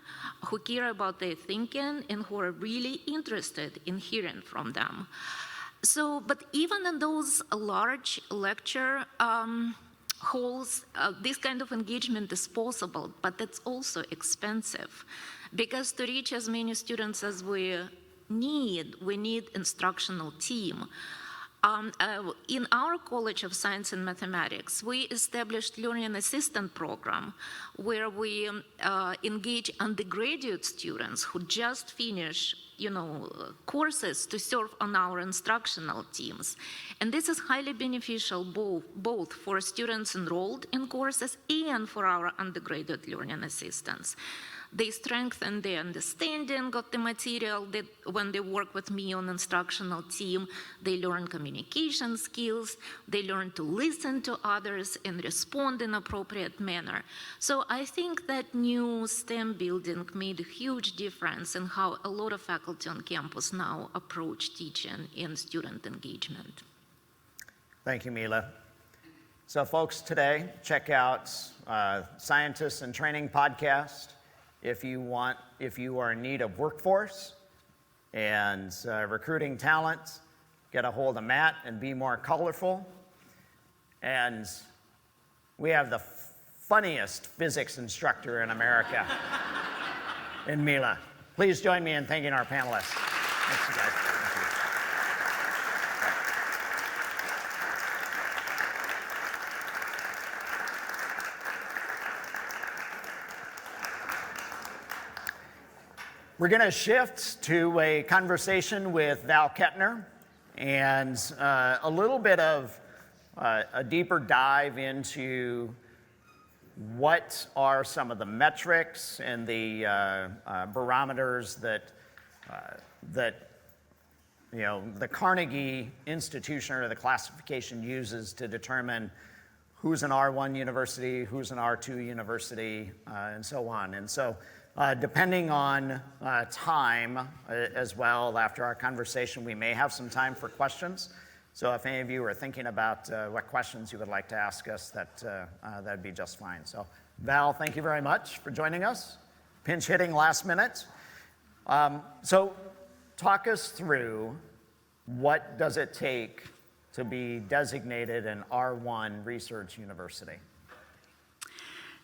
who care about their thinking, and who are really interested in hearing from them. So, but even in those large lecture halls, this kind of engagement is possible, but it's also expensive. Because to reach as many students as we need instructional team. In our College of Science and Mathematics, we established Learning Assistant Program, where we engage undergraduate students who just finish courses to serve on our instructional teams. And this is highly beneficial both for students enrolled in courses and for our undergraduate learning assistants. They strengthen their understanding of the material. That when they work with me on instructional team, they learn communication skills, they learn to listen to others and respond in appropriate manner. So I think that new STEM building made a huge difference in how a lot of faculty on campus now approach teaching and student engagement. Thank you, Mila. So folks, today, check out Scientists in Training podcast. If you are in need of workforce and recruiting talent, get a hold of Matt and Be More Colorful. And we have the funniest physics instructor in America, in Mila. Please join me in thanking our panelists. Thanks, you guys. We're going to shift to a conversation with Val Kettner and a little bit of a deeper dive into what are some of the metrics and the barometers that the Carnegie Institution or the classification uses to determine who's an R1 university, who's an R2 university, and so on. And so depending on time as well, after our conversation, we may have some time for questions. So if any of you are thinking about what questions you would like to ask us, that'd be just fine. So Val, thank you very much for joining us. Pinch hitting last minute. So talk us through, what does it take to be designated an R1 research university?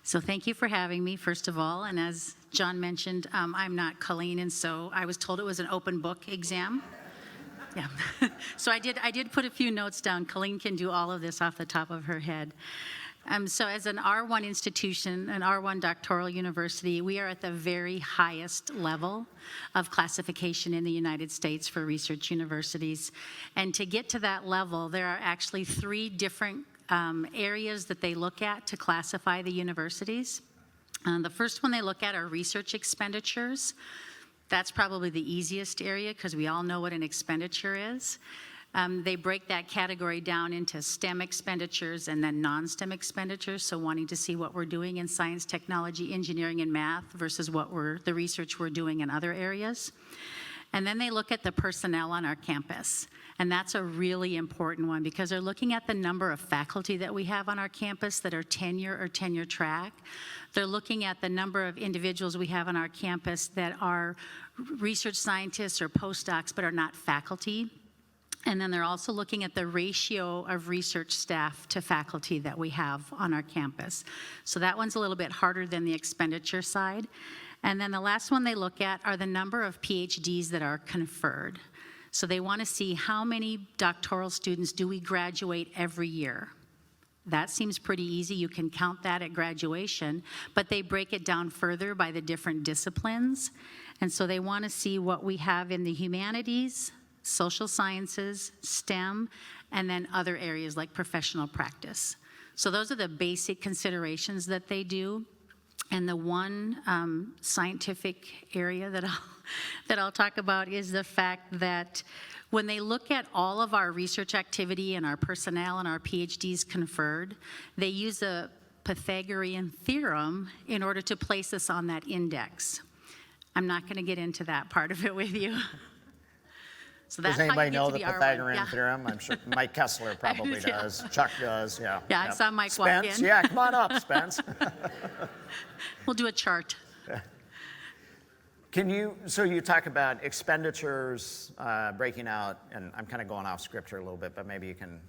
So thank you for having me, first of all. And as John mentioned, I'm not Colleen, and so I was told it was an open book exam. Yeah. So I did put a few notes down. Colleen can do all of this off the top of her head. So as an R1 institution, an R1 doctoral university, we are at the very highest level of classification in the United States for research universities. And to get to that level, there are actually 3 different areas that they look at to classify the universities. The first one they look at are research expenditures. That's probably the easiest area because we all know what an expenditure is. They break that category down into STEM expenditures and then non-STEM expenditures, so wanting to see what we're doing in science, technology, engineering, and math versus the research we're doing in other areas. And then they look at the personnel on our campus. And that's a really important one because they're looking at the number of faculty that we have on our campus that are tenure or tenure track. They're looking at the number of individuals we have on our campus that are research scientists or postdocs but are not faculty. And then they're also looking at the ratio of research staff to faculty that we have on our campus. So that one's a little bit harder than the expenditure side. And then the last one they look at are the number of PhDs that are conferred. So they want to see how many doctoral students do we graduate every year. That seems pretty easy. You can count that at graduation, but they break it down further by the different disciplines. And so they want to see what we have in the humanities, social sciences, STEM, and then other areas like professional practice. So those are the basic considerations that they do. And the one scientific area that I'll talk about is the fact that when they look at all of our research activity and our personnel and our PhDs conferred, they use a Pythagorean theorem in order to place us on that index. I'm not going to get into that part of it with you. So that's Does how anybody you get know to the be R1. Pythagorean Yeah. theorem? I'm sure Mike Kessler probably Yeah. does. Chuck does, yeah. Yeah, I saw Mike walk Spence, in. yeah, come on up, Spence. We'll do a chart. So you talk about expenditures, breaking out, and I'm kind of going off script here a little bit, but maybe you can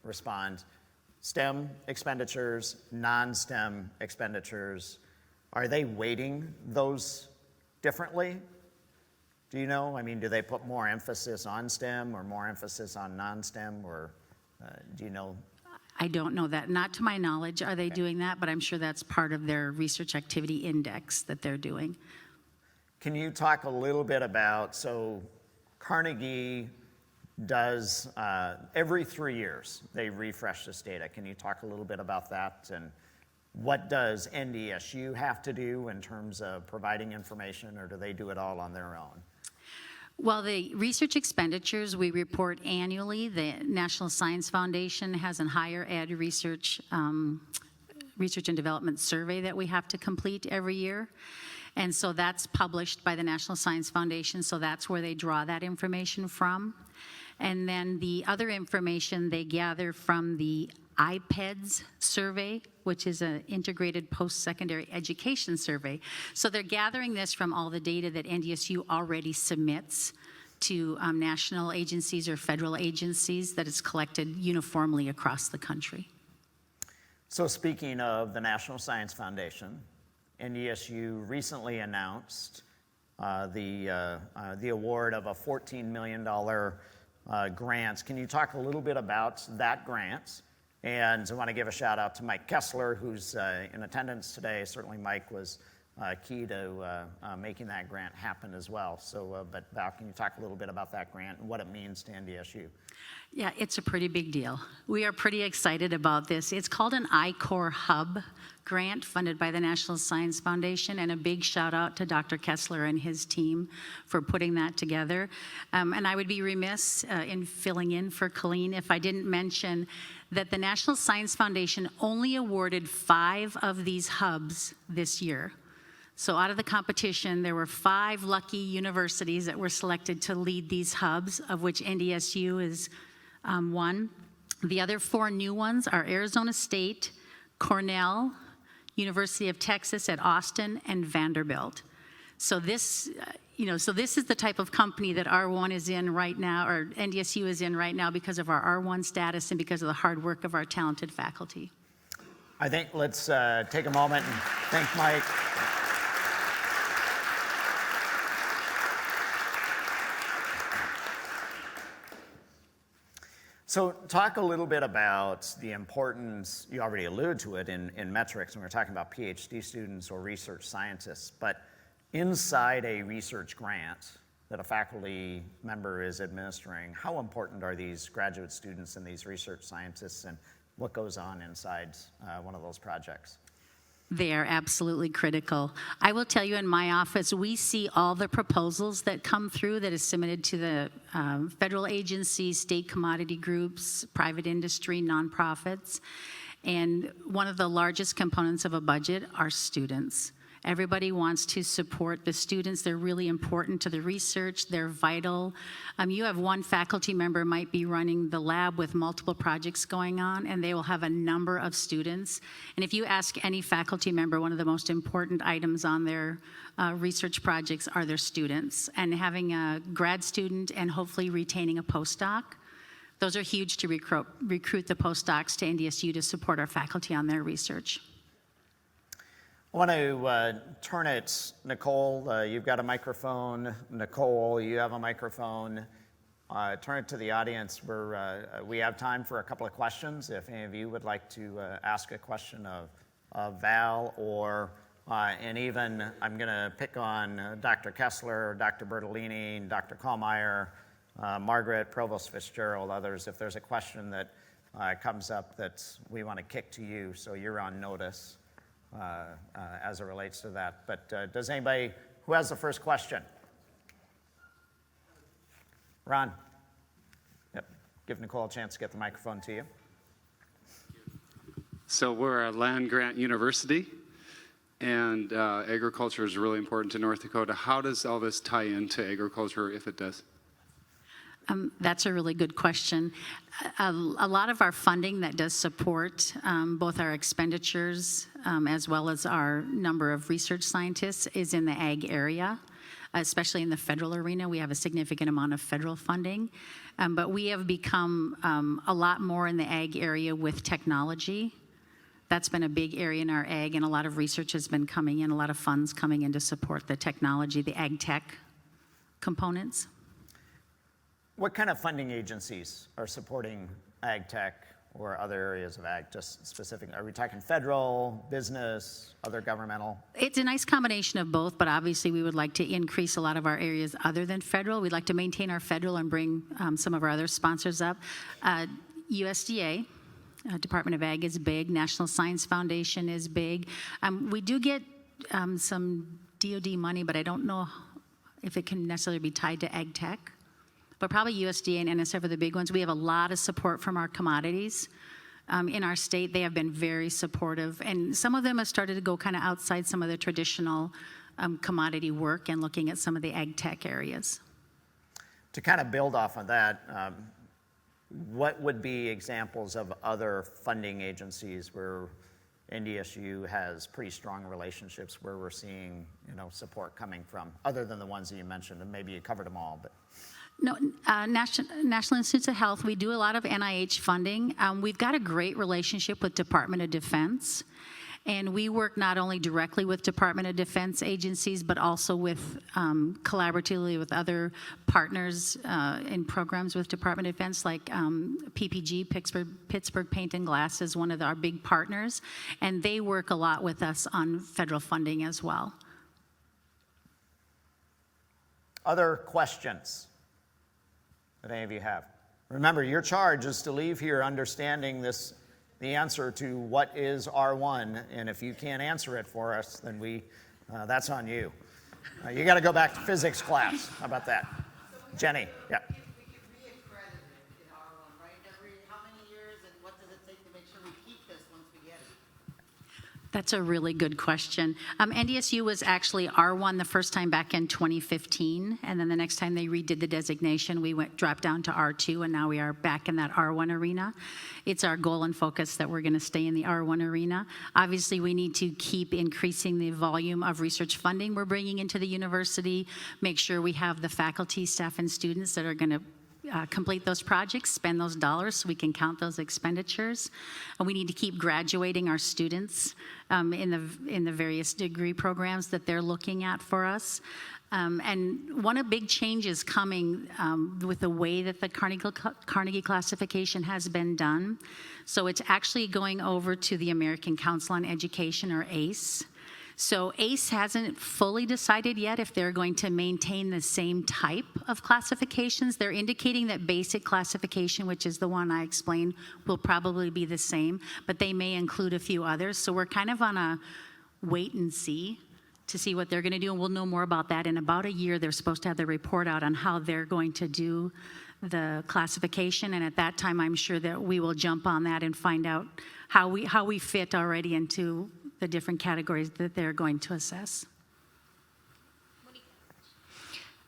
respond. STEM expenditures, non-STEM expenditures, are they weighting those differently? Do you know? I mean, do they put more emphasis on STEM or more emphasis on non-STEM, or do you know? I don't know that. Not to my knowledge are they doing that, but I'm sure that's part of their research activity index that they're doing. Can you talk a little bit about, so Carnegie does, every 3 years, they refresh this data. Can you talk a little bit about that? And what does NDSU have to do in terms of providing information, or do they do it all on their own? Well, the research expenditures we report annually. The National Science Foundation has a higher ed research and development survey that we have to complete every year. And so that's published by the National Science Foundation, so that's where they draw that information from. And then the other information they gather from the IPEDS survey, which is an integrated post-secondary education survey. So they're gathering this from all the data that NDSU already submits to national agencies or federal agencies that is collected uniformly across the country. So speaking of the National Science Foundation, NDSU recently announced the award of a $14 million grant. Can you talk a little bit about that grant? And I want to give a shout out to Mike Kessler, who's in attendance today. Certainly Mike was key to making that grant happen as well. So, but Val, can you talk a little bit about that grant and what it means to NDSU? Yeah, it's a pretty big deal. We are pretty excited about this. It's called an I-Core Hub grant funded by the National Science Foundation, and a big shout out to Dr. Kessler and his team for putting that together. And I would be remiss in filling in for Colleen if I didn't mention that the National Science Foundation only awarded 5 of these hubs this year. So out of the competition, there were 5 lucky universities that were selected to lead these hubs, of which NDSU is one. The other 4 new ones are Arizona State, Cornell, University of Texas at Austin, and Vanderbilt. So this, this is the type of company that R1 is in right now, or NDSU is in right now, because of our R1 status and because of the hard work of our talented faculty. I think let's take a moment and thank Mike. So talk a little bit about the importance, you already alluded to it in metrics when we're talking about PhD students or research scientists, but inside a research grant that a faculty member is administering, how important are these graduate students and these research scientists, and what goes on inside one of those projects? They are absolutely critical. I will tell you, in my office, we see all the proposals that come through that is submitted to the federal agencies, state commodity groups, private industry, nonprofits. And one of the largest components of a budget are students. Everybody wants to support the students. They're really important to the research. They're vital. You have one faculty member might be running the lab with multiple projects going on, and they will have a number of students. And if you ask any faculty member, one of the most important items on their research projects are their students. And having a grad student and hopefully retaining a postdoc, those are huge to recruit the postdocs to NDSU to support our faculty on their research. I want to turn it, Nicole, you've got a microphone. Nicole, you have a microphone. turn it to the audience. We have time for a couple of questions. If any of you would like to ask a question of Val, or and even I'm going to pick on Dr. Kessler, Dr. Bertolini, Dr. Kallmeyer, Margaret, Provost Fitzgerald, others. If there's a question that comes up that we want to kick to you, so you're on notice as it relates to that. But does anybody, who has the first question? Ron. Yep. Give Nicole a chance to get the microphone to you. So we're a land-grant university, and agriculture is really important to North Dakota. How does all this tie into agriculture, if it does? That's a really good question. A lot of our funding that does support both our expenditures as well as our number of research scientists is in the ag area, especially in the federal arena. We have a significant amount of federal funding, but we have become a lot more in the ag area with technology. That's been a big area in our ag, and a lot of research has been coming in, a lot of funds coming in to support the technology, the ag tech components. What kind of funding agencies are supporting ag tech or other areas of ag, just specific? Are we talking federal, business, other governmental? It's a nice combination of both, but obviously we would like to increase a lot of our areas other than federal. We'd like to maintain our federal and bring some of our other sponsors up. USDA, Department of Ag is big. National Science Foundation is big. We do get some DoD money, but I don't know if it can necessarily be tied to ag tech. But probably USDA and NSF are the big ones. We have a lot of support from our commodities. In our state, they have been very supportive. And some of them have started to go kind of outside some of the traditional commodity work and looking at some of the ag tech areas. To kind of build off of that, what would be examples of other funding agencies where NDSU has pretty strong relationships, where we're seeing, support coming from, other than the ones that you mentioned, and maybe you covered them all, but... No, National Institutes of Health, we do a lot of NIH funding. We've got a great relationship with Department of Defense, and we work not only directly with Department of Defense agencies, but also with collaboratively with other partners in programs with Department of Defense, like PPG, Pittsburgh Paint and Glass is one of our big partners, and they work a lot with us on federal funding as well. Other questions that any of you have? Remember, your charge is to leave here understanding the answer to what is R1, and if you can't answer it for us, then that's on you. You got to go back to physics class. How about that? Jenny, yeah. We could re-accredit it in R1, right? How many years, and what does it take to make sure we keep this once we get it? That's a really good question. NDSU was actually R1 the first time back in 2015, and then the next time they redid the designation, we dropped down to R2, and now we are back in that R1 arena. It's our goal and focus that we're going to stay in the R1 arena. Obviously, we need to keep increasing the volume of research funding we're bringing into the university, make sure we have the faculty, staff, and students that are going to complete those projects, spend those dollars so we can count those expenditures. And we need to keep graduating our students in the various degree programs that they're looking at for us. And one of the big changes coming with the way that the Carnegie classification has been done. So it's actually going over to the American Council on Education, or ACE. So ACE hasn't fully decided yet if they're going to maintain the same type of classifications. They're indicating that basic classification, which is the one I explained, will probably be the same, but they may include a few others. So we're kind of on a wait and see to see what they're going to do, and we'll know more about that. In about a year, they're supposed to have the report out on how they're going to do the classification, and at that time, I'm sure that we will jump on that and find out how we fit already into the different categories that they're going to assess.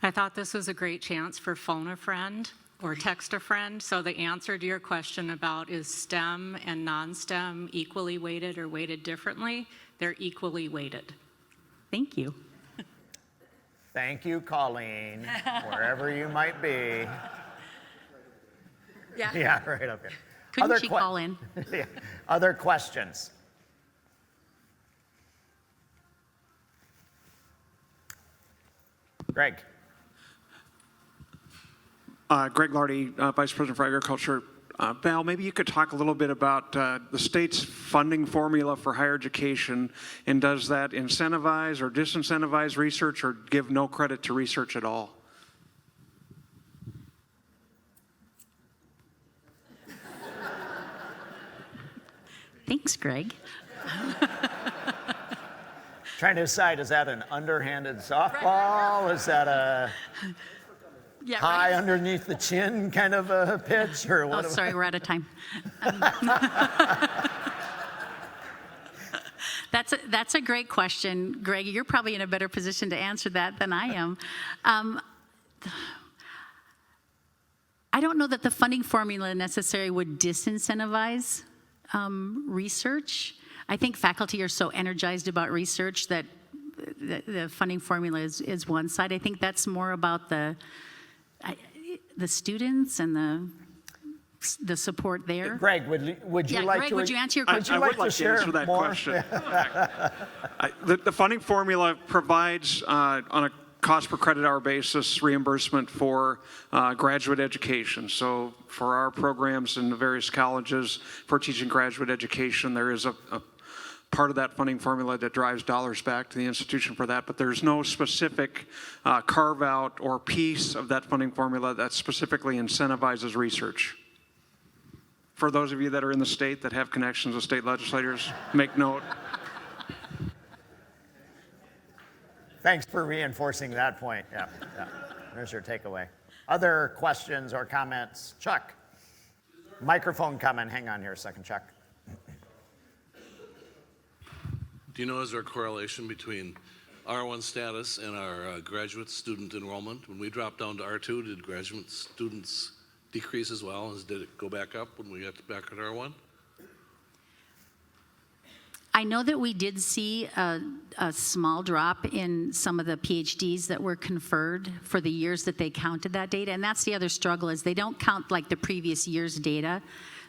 I thought this was a great chance for phone a friend or text a friend. So the answer to your question about is STEM and non-STEM equally weighted or weighted differently, they're equally weighted. Thank you. Thank you, Colleen, wherever you might be. Yeah, right, okay. Couldn't she call in? Yeah. Other questions? Greg. Greg Lardy, Vice President for Agriculture. Val, maybe you could talk a little bit about the state's funding formula for higher education, and does that incentivize or disincentivize research or give no credit to research at all? Thanks, Greg. Trying to decide, is that an underhanded softball? Is that a Yeah, high underneath the chin kind of a pitch, or Oh, what? sorry, we're out of time. That's a great question, Greg. You're probably in a better position to answer that than I am. I don't know that the funding formula necessarily would disincentivize research. I think faculty are so energized about research that the funding formula is one side. I think that's more about the students and the support there. Greg, would you like Greg, to? would you answer your I question? would like to answer that more? question. The funding formula provides on a cost per credit hour basis reimbursement for graduate education. So for our programs in the various colleges for teaching graduate education, there is a part of that funding formula that drives dollars back to the institution for that, but there's no specific carve out or piece of that funding formula that specifically incentivizes research. For those of you that are in the state that have connections with state legislators, make note. Thanks for reinforcing that point. Yeah. There's your takeaway. Other questions or comments? Chuck. Microphone coming. Hang on here a second, Chuck. Do you know, is there a correlation between R1 status and our graduate student enrollment? When we dropped down to R2, did graduate students decrease as well? Did it go back up when we got back at R1? I know that we did see a small drop in some of the PhDs that were conferred for the years that they counted that data. And that's the other struggle, is they don't count like the previous year's data.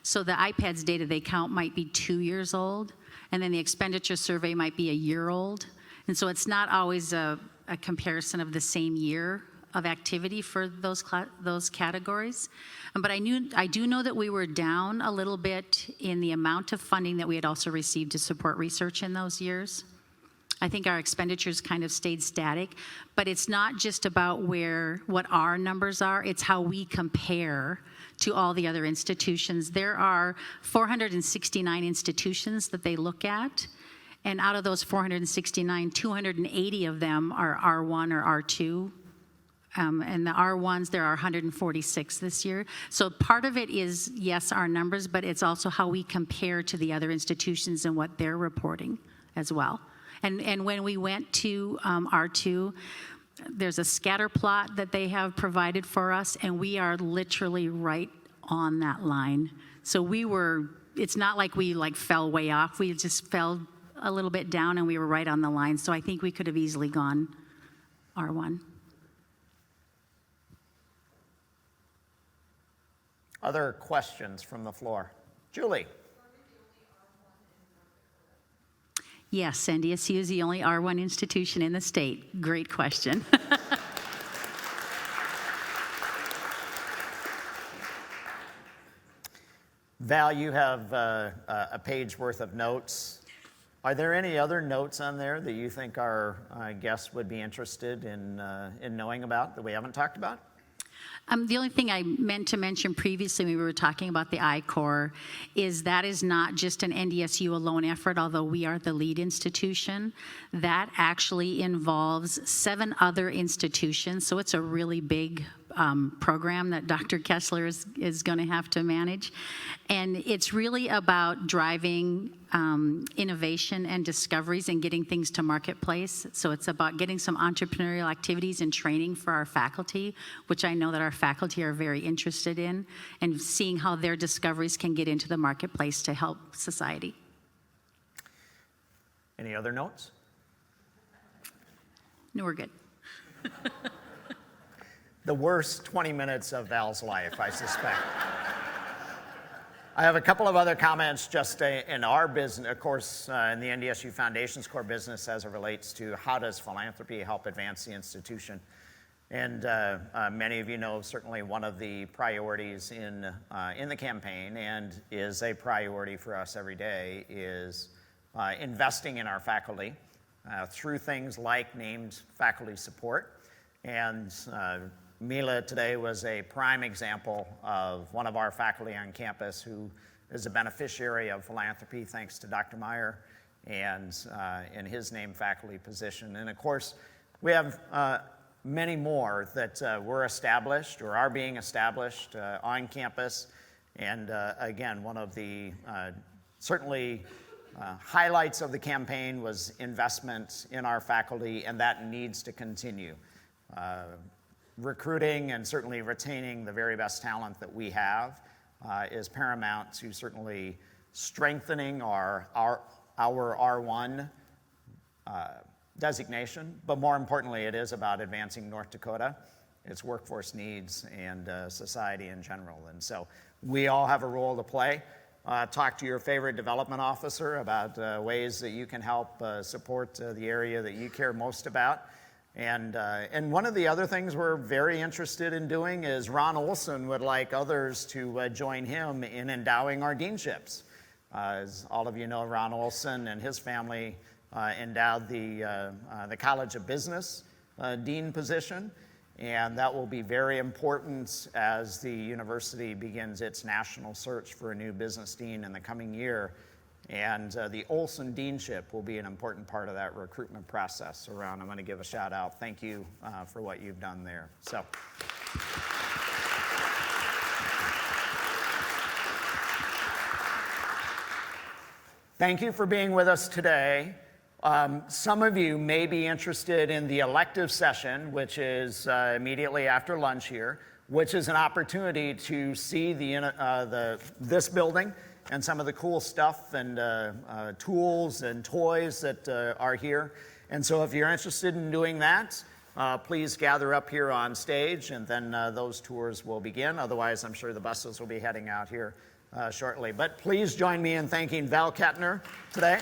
So the iPads data they count might be 2 years old, and then the expenditure survey might be a year old. And so it's not always a comparison of the same year of activity for those categories. But I do know that we were down a little bit in the amount of funding that we had also received to support research in those years. I think our expenditures kind of stayed static, but it's not just about what our numbers are, it's how we compare to all the other institutions. There are 469 institutions that they look at, and out of those 469, 280 of them are R1 or R2. And the R1s, there are 146 this year. So part of it is, yes, our numbers, but it's also how we compare to the other institutions and what they're reporting as well. And when we went to R2, there's a scatter plot that they have provided for us, and we are literally right on that line. So it's not like we fell way off. We just fell a little bit down, and we were right on the line. So I think we could have easily gone R1. Other questions from the floor? Julie. Yes, NDSU is the only R1 institution in the state. Great question. Val, you have a page worth of notes. Are there any other notes on there that you think our guests would be interested in knowing about that we haven't talked about? The only thing I meant to mention previously when we were talking about the I-Corps is that is not just an NDSU alone effort, although we are the lead institution. That actually involves 7 other institutions, so it's a really big program that Dr. Kessler is going to have to manage. And it's really about driving innovation and discoveries and getting things to marketplace. So it's about getting some entrepreneurial activities and training for our faculty, which I know that our faculty are very interested in, and seeing how their discoveries can get into the marketplace to help society. Any other notes? No, we're good. The worst 20 minutes of Val's life, I suspect. I have a couple of other comments just in our business, of course, in the NDSU Foundation's core business as it relates to how does philanthropy help advance the institution. And many of you know certainly one of the priorities in the campaign, and is a priority for us every day, is investing in our faculty through things like named faculty support. And Mila today was a prime example of one of our faculty on campus who is a beneficiary of philanthropy thanks to Dr. Meyer and in his named faculty position. And of course, we have many more that were established or are being established on campus. And again, one of the certainly highlights of the campaign was investment in our faculty, and that needs to continue. Recruiting and certainly retaining the very best talent that we have is paramount to certainly strengthening our R1 designation, but more importantly, it is about advancing North Dakota, its workforce needs, and society in general. And so we all have a role to play. Talk to your favorite development officer about ways that you can help support the area that you care most about. And one of the other things we're very interested in doing is Ron Olson would like others to join him in endowing our deanships. As all of you know, Ron Olson and his family endowed the College of Business dean position, and that will be very important as the university begins its national search for a new business dean in the coming year. And the Olson Deanship will be an important part of that recruitment process. So Ron, I'm going to give a shout out. Thank you for what you've done there. So. Thank you for being with us today. Some of you may be interested in the elective session, which is immediately after lunch here, which is an opportunity to see this building and some of the cool stuff and tools and toys that are here. And so if you're interested in doing that, please gather up here on stage, and then those tours will begin. Otherwise, I'm sure the buses will be heading out here shortly. But please join me in thanking Val Kettner today.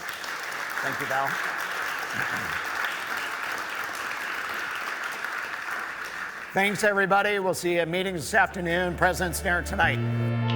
Thank you, Val. Thanks, everybody. We'll see you at meetings this afternoon, President's Dinner tonight.